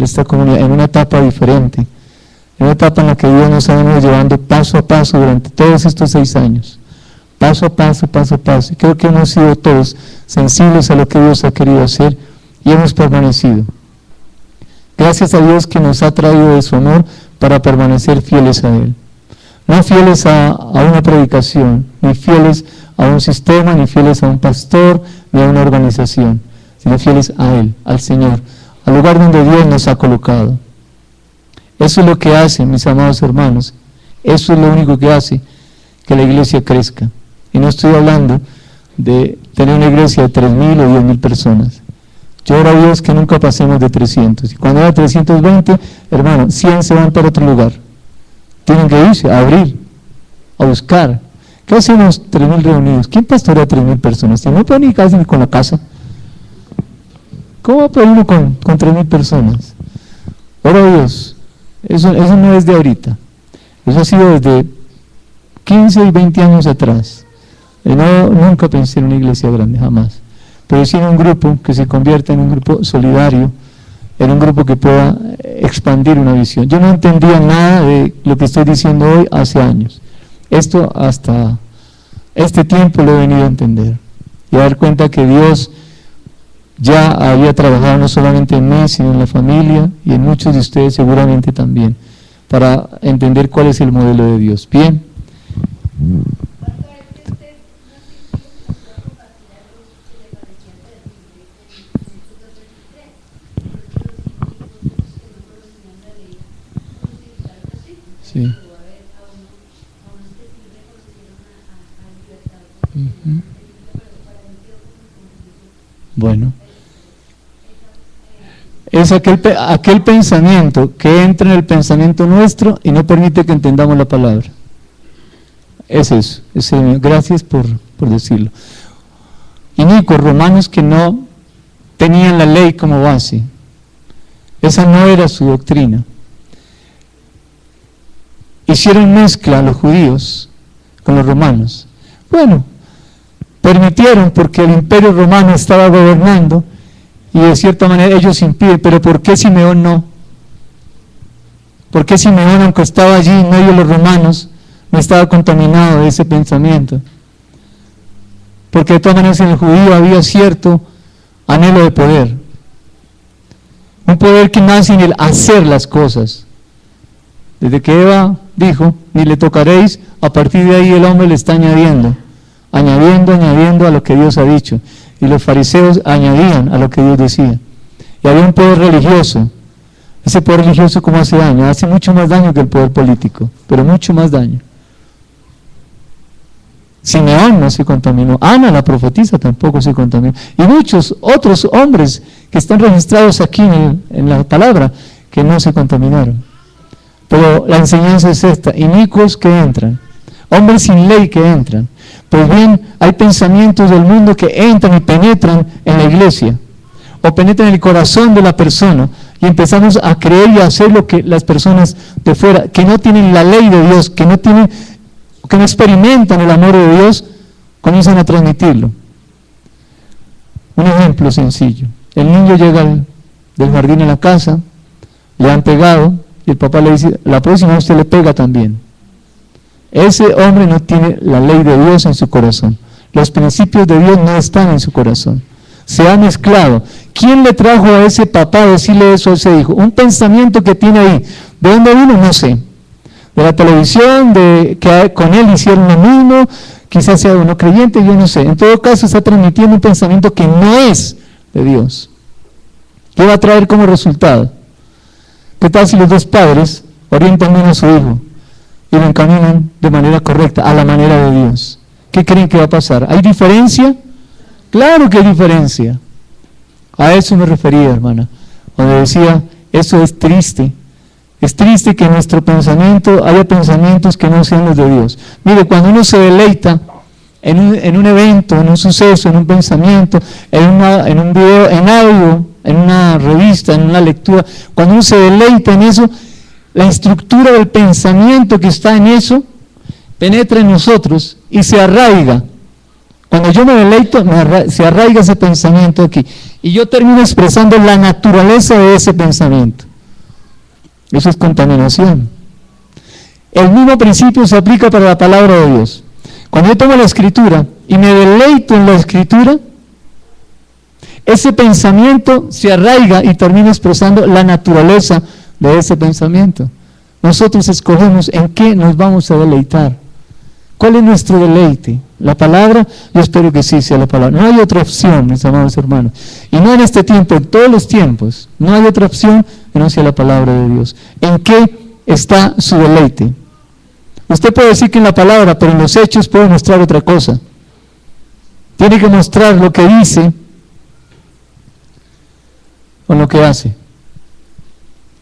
esta comunidad en una etapa diferente, en una etapa en la que Dios nos ha venido llevando paso a paso durante todos estos 6 años, paso a paso, paso a paso. Y creo que hemos sido todos sensibles a lo que Dios ha querido hacer y hemos permanecido. Gracias a Dios que nos ha traído de su amor para permanecer fieles a Él. No fieles a una predicación, ni fieles a un sistema, ni fieles a un pastor, ni a una organización, sino fieles a Él, al Señor, al lugar donde Dios nos ha colocado. Eso es lo que hace, mis amados hermanos, eso es lo único que hace que la iglesia crezca. Y no estoy hablando de tener una iglesia de 3,000 o 10,000 personas. Yo oro a Dios que nunca pasemos de 300. Y cuando haya 320, hermano, 100 se van para otro lugar. Tienen que irse, a abrir, a buscar. ¿Qué hacemos 3,000 reunidos? ¿Quién pastorea 3,000 personas? No puede ni casi con la casa. ¿Cómo va a poder uno con 3,000 personas? Oro a Dios. Eso no es de ahorita. Eso ha sido desde 15 y 20 años atrás. Nunca pensé en una iglesia grande, jamás. Pero sí en un grupo que se convierta en un grupo solidario, en un grupo que pueda expandir una visión. Yo no entendía nada de lo que estoy diciendo hoy hace años. Esto hasta este tiempo lo he venido a entender y a dar cuenta que Dios ya había trabajado no solamente en mí, sino en la familia y en muchos de ustedes seguramente también, para entender cuál es el modelo de Dios. Bien. Sí. Uh-huh. Bueno, es aquel pensamiento que entra en el pensamiento nuestro y no permite que entendamos la palabra. Es eso. Gracias por decirlo. Inicuos, romanos que no tenían la ley como base. Esa no era su doctrina. Hicieron mezcla los judíos con los romanos. Bueno, permitieron porque el imperio romano estaba gobernando y de cierta manera ellos impiden, pero ¿por qué Simeón no? ¿Por qué Simeón, aunque estaba allí en medio de los romanos, no estaba contaminado de ese pensamiento? Porque de todas maneras en el judío había cierto anhelo de poder, un poder que nace en el hacer las cosas. Desde que Eva dijo, ni le tocaréis, a partir de ahí el hombre le está añadiendo a lo que Dios ha dicho. Y los fariseos añadían a lo que Dios decía. Y había un poder religioso. Ese poder religioso, ¿cómo hace daño? Hace mucho más daño que el poder político, pero mucho más daño. Simeón no se contaminó, Ana la profetisa tampoco se contaminó, y muchos otros hombres que están registrados aquí en la palabra que no se contaminaron. Pero la enseñanza es esta: inicuos que entran, hombres sin ley que entran. Pues bien, hay pensamientos del mundo que entran y penetran en la iglesia, o penetran en el corazón de la persona, y empezamos a creer y a hacer lo que las personas de fuera, que no tienen la ley de Dios, que no experimentan el amor de Dios, comienzan a transmitirlo. Un ejemplo sencillo: el niño llega del jardín a la casa, le han pegado, y el papá le dice, la próxima usted le pega también. Ese hombre no tiene la ley de Dios en su corazón. Los principios de Dios no están en su corazón. Se ha mezclado. ¿Quién le trajo a ese papá a decirle eso a ese hijo? Un pensamiento que tiene ahí. ¿De dónde vino? No sé. De la televisión, de que con él hicieron lo mismo, quizás sea uno creyente, yo no sé. En todo caso está transmitiendo un pensamiento que no es de Dios. ¿Qué va a traer como resultado? ¿Qué tal si los dos padres orientan bien a su hijo y lo encaminan de manera correcta, a la manera de Dios? ¿Qué creen que va a pasar? ¿Hay diferencia? Claro que hay diferencia. A eso me refería, hermana, cuando decía, eso es triste. Es triste que en nuestro pensamiento haya pensamientos que no sean los de Dios. Mire, cuando uno se deleita en un evento, en un suceso, en un pensamiento, en un video, en audio, en una revista, en una lectura, cuando uno se deleita en eso, la estructura del pensamiento que está en eso penetra en nosotros y se arraiga. Cuando yo me deleito, se arraiga ese pensamiento aquí y yo termino expresando la naturaleza de ese pensamiento. Eso es contaminación. El mismo principio se aplica para la palabra de Dios. Cuando yo tomo la escritura y me deleito en la escritura, ese pensamiento se arraiga y termina expresando la naturaleza de ese pensamiento. Nosotros escogemos en qué nos vamos a deleitar. ¿Cuál es nuestro deleite? ¿La palabra? Yo espero que sí sea la palabra. No hay otra opción, mis amados hermanos. Y no en este tiempo, en todos los tiempos. No hay otra opción que no sea la palabra de Dios. ¿En qué está su deleite? Usted puede decir que en la palabra, pero en los hechos puede mostrar otra cosa. Tiene que mostrar lo que dice con lo que hace.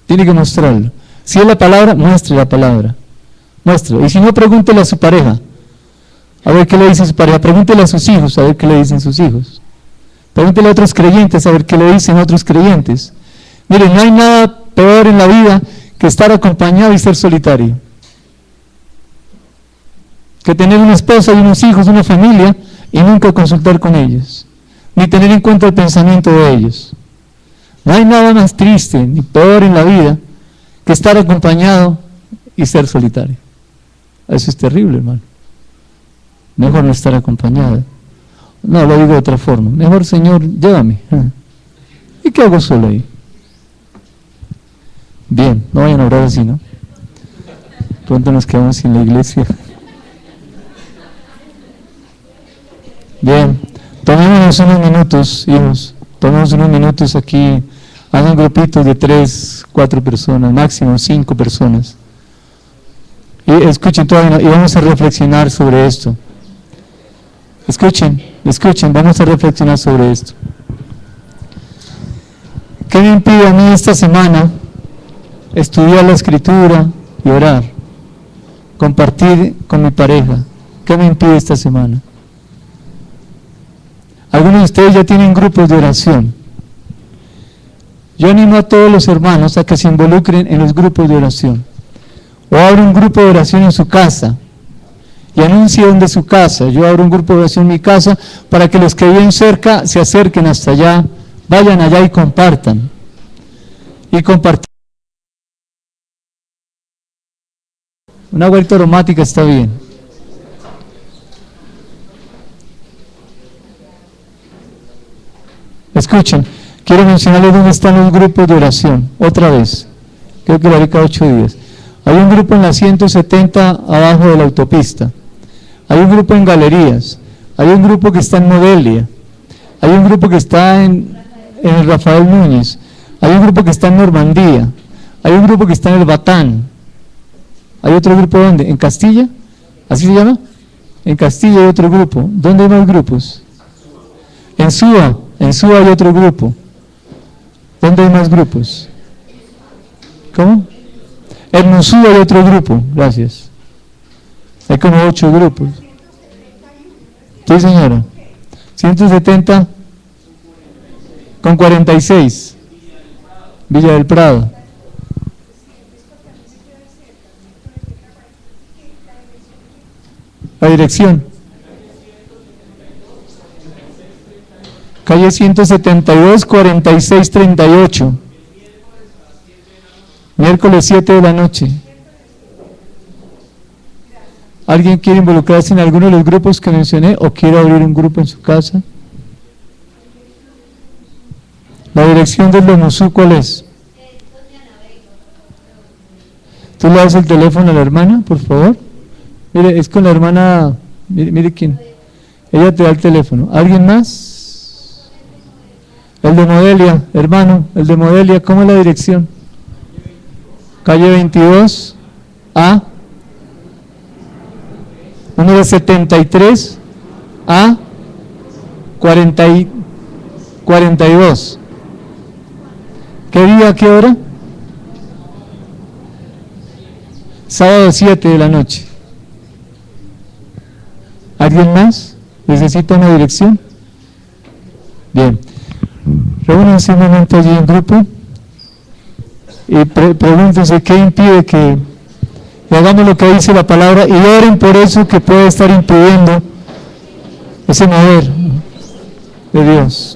Tiene que mostrarlo. Si es la palabra, muestre la palabra. Muéstralo. Y si no, pregúntele a su pareja. A ver qué le dice su pareja. Pregúntele a sus hijos, a ver qué le dicen sus hijos. Pregúntele a otros creyentes, a ver qué le dicen otros creyentes. Miren, no hay nada peor en la vida que estar acompañado y ser solitario. Que tener una esposa y unos hijos, una familia, y nunca consultar con ellos. Ni tener en cuenta el pensamiento de ellos. No hay nada más triste ni peor en la vida que estar acompañado y ser solitario. Eso es terrible, hermano. Mejor no estar acompañado. No, lo digo de otra forma. Mejor, Señor, llévame. ¿Y qué hago solo ahí? Bien, no vayan a orar así, ¿no? Pronto nos quedamos sin la iglesia. Bien, tomémonos unos minutos, hijos. Tomemos unos minutos aquí. Hagan grupitos de 3, 4 personas, máximo 5 personas. Y escuchen todavía, y vamos a reflexionar sobre esto. Escuchen, vamos a reflexionar sobre esto. ¿Qué me impide a mí esta semana estudiar la Escritura y orar? Compartir con mi pareja. ¿Qué me impide esta semana? Algunos de ustedes ya tienen grupos de oración. Yo animo a todos los hermanos a que se involucren en los grupos de oración. O abra un grupo de oración en su casa y anuncien de su casa. Yo abro un grupo de oración en mi casa para que los que viven cerca se acerquen hasta allá, vayan allá y compartan. Y compartir. Una vuelta aromática está bien. Escuchen, quiero mencionarles dónde están los grupos de oración. Otra vez, creo que lo haré cada 8 días. Hay un grupo en la 170 abajo de la autopista. Hay un grupo en Galerías. Hay un grupo que está en Modelia. Hay un grupo que está en el Rafael Núñez. Hay un grupo que está en Normandía. Hay un grupo que está en el Batán. ¿Hay otro grupo dónde? ¿En Castilla? ¿Así se llama? En Castilla hay otro grupo. ¿Dónde hay más grupos? En Suba hay otro grupo. ¿Dónde hay más grupos? ¿Cómo? En Mosúa hay otro grupo, gracias. Hay como 8 grupos. Sí, señora. 170 con 46. Villa del Prado. La dirección. Calle 172, 46, 38. Miércoles 7 de la noche. ¿Alguien quiere involucrarse en alguno de los grupos que mencioné o quiere abrir un grupo en su casa? La dirección del Lomosú, ¿cuál es? ¿Tú le das el teléfono a la hermana, por favor? Mire, es con la hermana, mire quién. Ella te da el teléfono. ¿Alguien más? El de Modelia, hermano, el de Modelia, ¿cómo es la dirección? Calle 22, A, número 73, A, 42. ¿Qué día, qué hora? Sábado 7 de la noche. ¿Alguien más? ¿Necesita una dirección? Bien. Reúnanse un momento allí en grupo y pregúntense qué impide que hagamos lo que dice la palabra y oren por eso que puede estar impidiendo ese mover de Dios.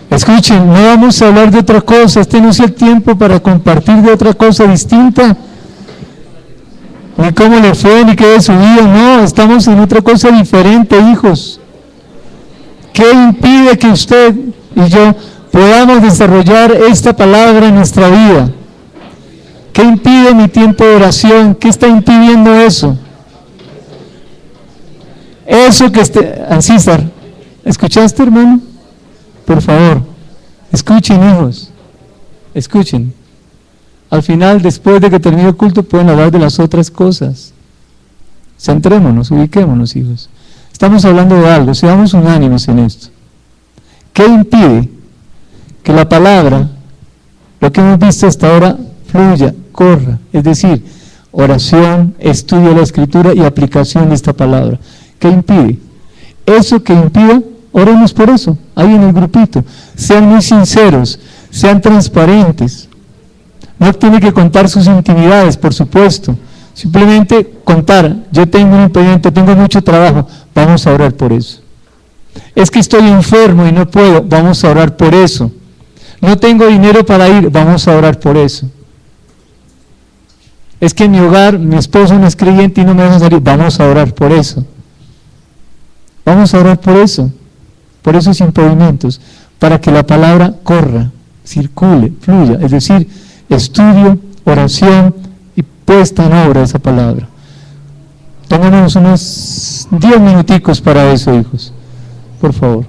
Escuchen, no vamos a hablar de otra cosa, este no es el tiempo para compartir de otra cosa distinta, ni cómo le fue, ni qué de su vida, no, estamos en otra cosa diferente, hijos. ¿Qué impide que usted y yo podamos desarrollar esta palabra en nuestra vida? ¿Qué impide mi tiempo de oración? ¿Qué está impidiendo eso? Eso que César, ¿escuchaste, hermano? Por favor, escuchen, hijos, escuchen. Al final, después de que termine el culto, pueden hablar de las otras cosas. Centrémonos, ubiquémonos, hijos. Estamos hablando de algo, seamos unánimes en esto. ¿Qué impide que la palabra, lo que hemos visto hasta ahora, fluya, corra? Es decir, oración, estudio de la Escritura y aplicación de esta palabra. ¿Qué impide? Eso que impida oremos por eso, ahí en el grupito. Sean muy sinceros, sean transparentes. No tiene que contar sus intimidades, por supuesto. Simplemente contar, yo tengo un impedimento, tengo mucho trabajo, vamos a orar por eso. Es que estoy enfermo y no puedo, vamos a orar por eso. No tengo dinero para ir, vamos a orar por eso. Es que en mi hogar mi esposo no es creyente y no me deja salir, vamos a orar por eso. Vamos a orar por esos impedimentos, para que la palabra corra, circule, fluya, es decir, estudio, oración y puesta en obra esa palabra. Tomémonos unos 10 minuticos para eso, hijos, por favor.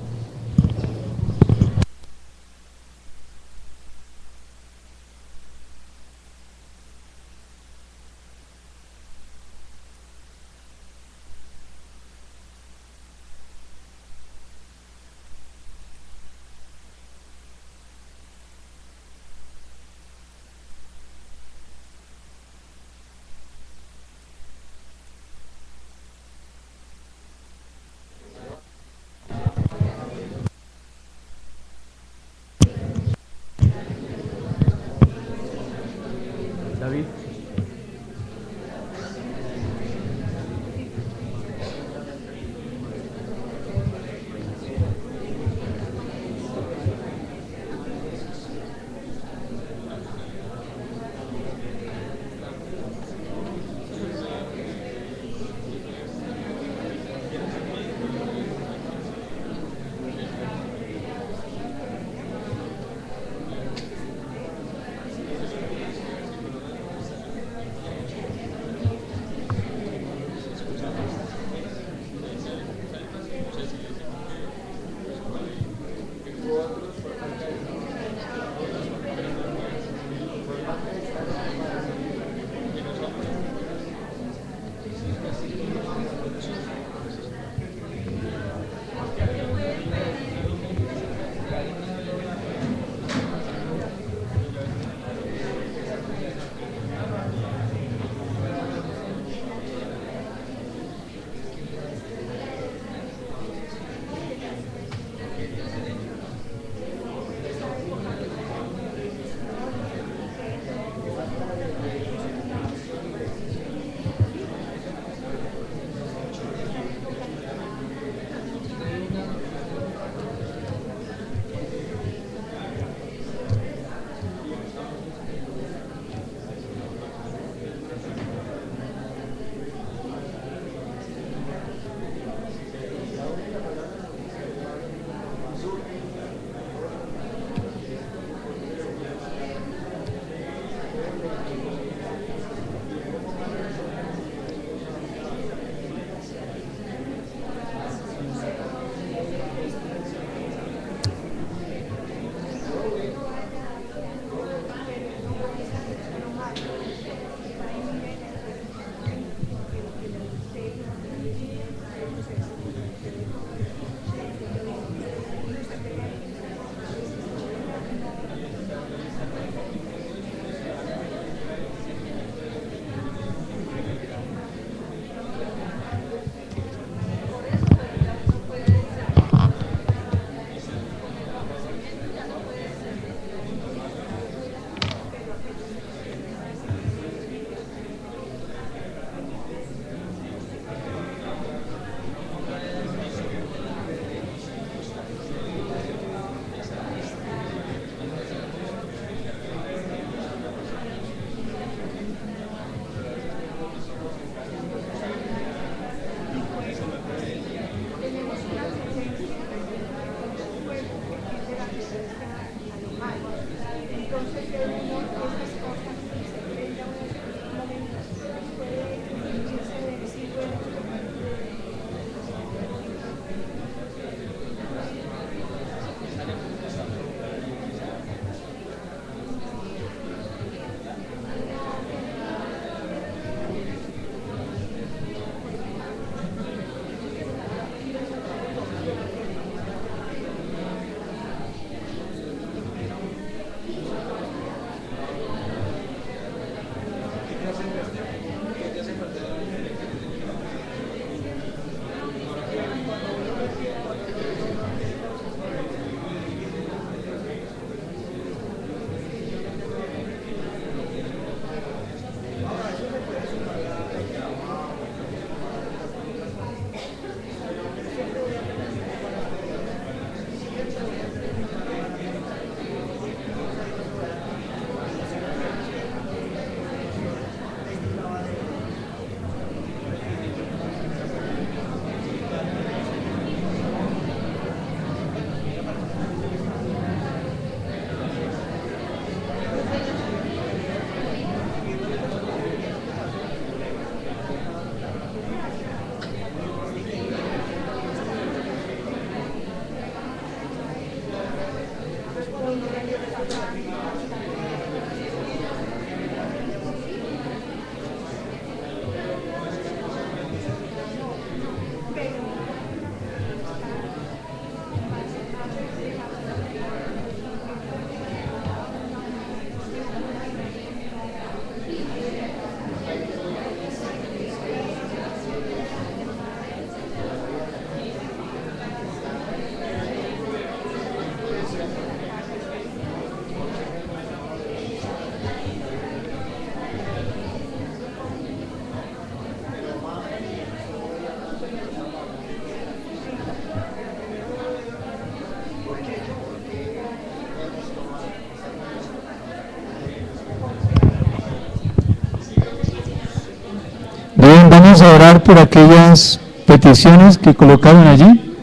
orar por aquellas peticiones que colocaron allí?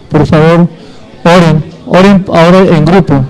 Por favor, oren ahora en grupo.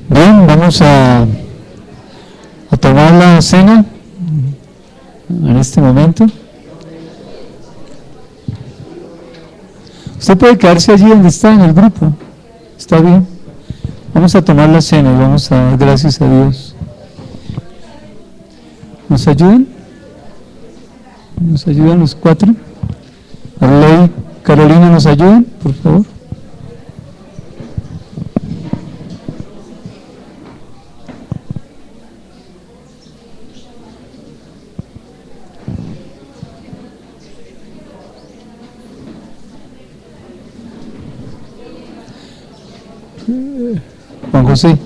Bien, vamos a tomar la cena. este momento. Usted puede quedarse allí donde está en el grupo. Está bien. Vamos a tomar la cena y vamos a dar gracias a Dios. ¿Nos ayudan? ¿Nos ayudan los cuatro? Arley, Carolina, ¿nos ayudan, por favor? Juan José.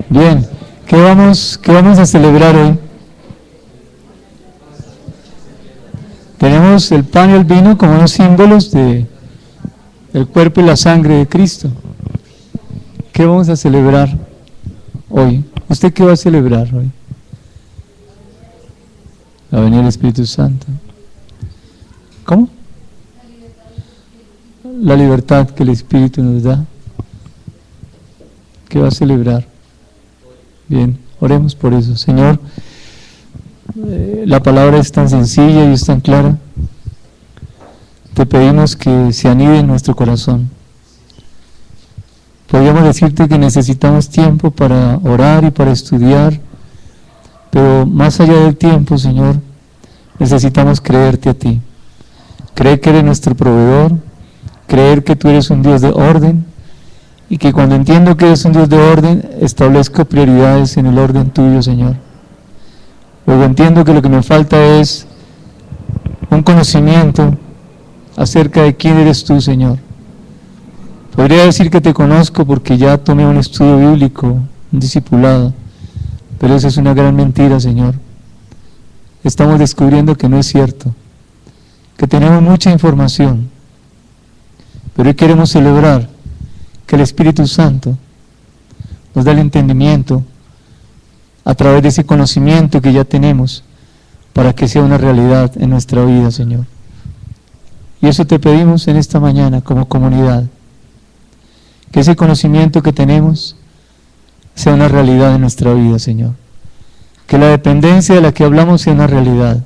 Bien, ¿qué vamos a celebrar hoy? Tenemos el pan y el vino como unos símbolos del cuerpo y la sangre de Cristo. ¿Qué vamos a celebrar hoy? ¿Usted qué va a celebrar hoy? La venida del Espíritu Santo. ¿Cómo? La libertad que el Espíritu nos da. ¿Qué va a celebrar? Bien, oremos por eso. Señor, la palabra es tan sencilla y es tan clara. Te pedimos que se anide en nuestro corazón. Podríamos decirte que necesitamos tiempo para orar y para estudiar, pero más allá del tiempo, Señor, necesitamos creerte a ti. Creer que eres nuestro proveedor, creer que tú eres un Dios de orden, y que cuando entiendo que eres un Dios de orden, establezco prioridades en el orden tuyo, Señor. Luego entiendo que lo que me falta es un conocimiento acerca de quién eres tú, Señor. Podría decir que te conozco porque ya tomé un estudio bíblico, un discipulado, pero esa es una gran mentira, Señor. Estamos descubriendo que no es cierto, que tenemos mucha información, pero hoy queremos celebrar que el Espíritu Santo nos da el entendimiento a través de ese conocimiento que ya tenemos para que sea una realidad en nuestra vida, Señor. Y eso te pedimos en esta mañana como comunidad, que ese conocimiento que tenemos sea una realidad en nuestra vida, Señor. Que la dependencia de la que hablamos sea una realidad,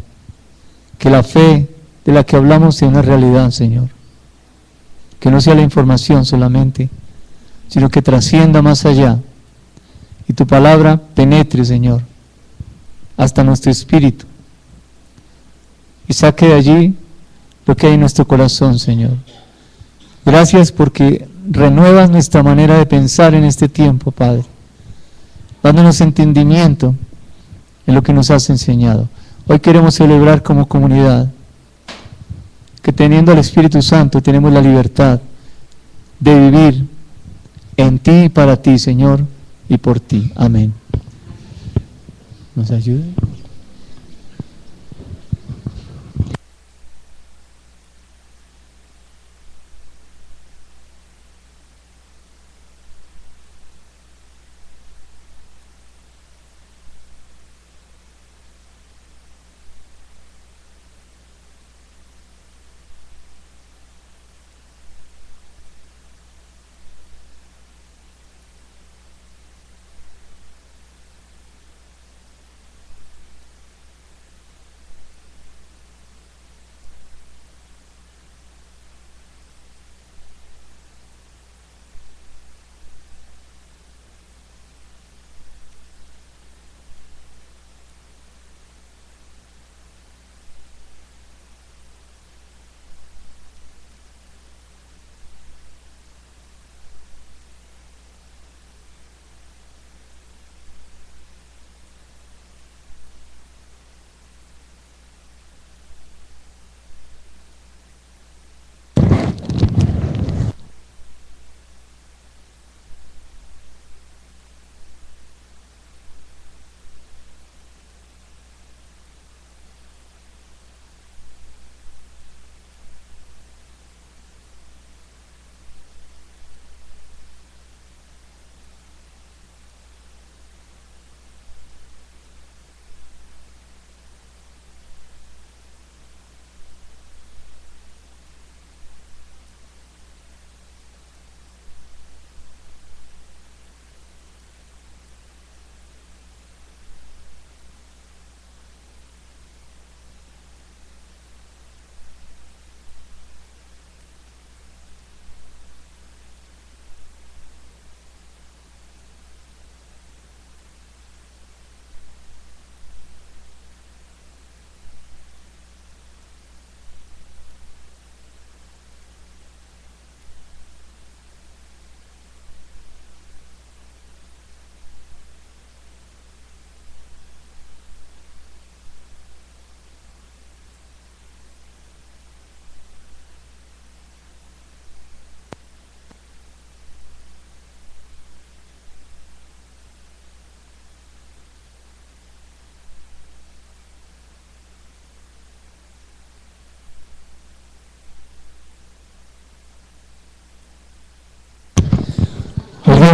que la fe de la que hablamos sea una realidad, Señor. Que no sea la información solamente, sino que trascienda más allá y tu palabra penetre, Señor, hasta nuestro espíritu y saque de allí lo que hay en nuestro corazón, Señor. Gracias porque renuevas nuestra manera de pensar en este tiempo, Padre, dándonos entendimiento en lo que nos has enseñado. Hoy queremos celebrar como comunidad que teniendo al Espíritu Santo tenemos la libertad de vivir en ti y para ti, Señor, y por ti. Amén. ¿Nos ayuda?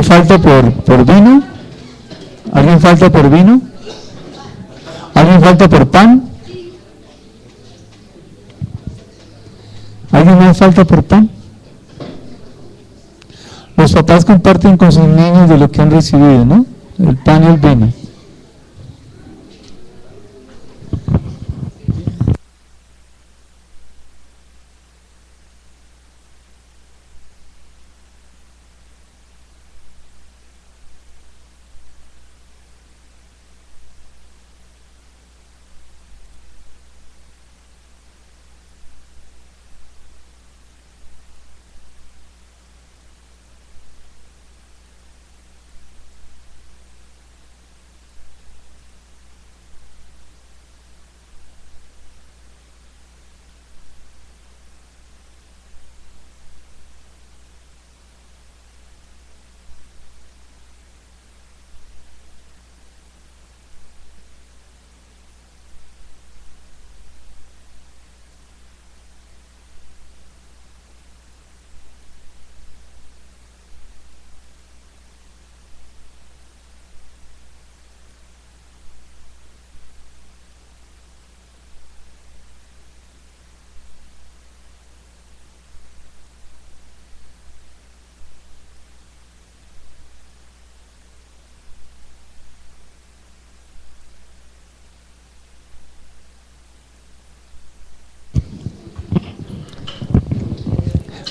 falta por vino? ¿Alguien falta por vino? ¿Alguien falta por pan? ¿Alguien más falta por pan? Los papás comparten con sus niños de lo que han recibido, ¿no? El pan y el vino.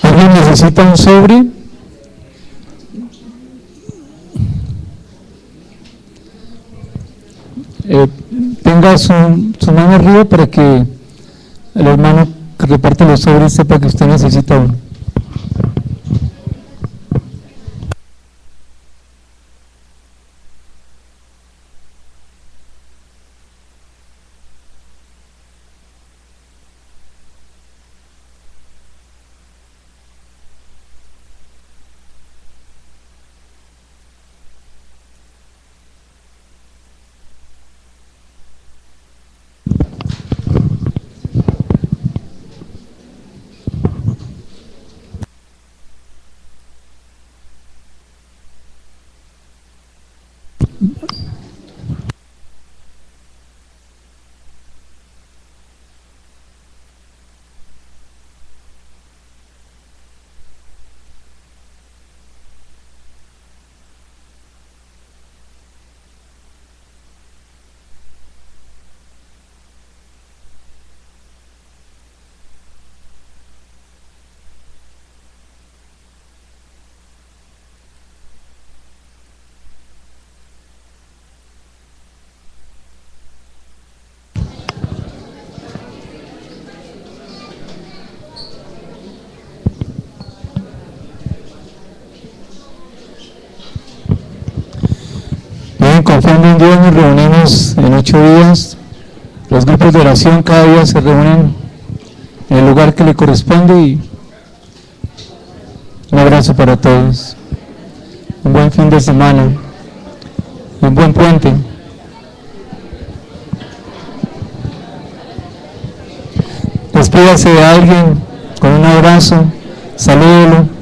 ¿Alguien necesita un sobre? Tenga su mano arriba para que el hermano que reparte los sobres sepa que usted necesita uno. Confiando en Dios, nos reunimos en 8 días. Los grupos de oración cada día se reúnen en el lugar que le corresponde y un abrazo para todos. Un buen fin de semana. Un buen puente. Despídase de alguien con un abrazo, salúdelo.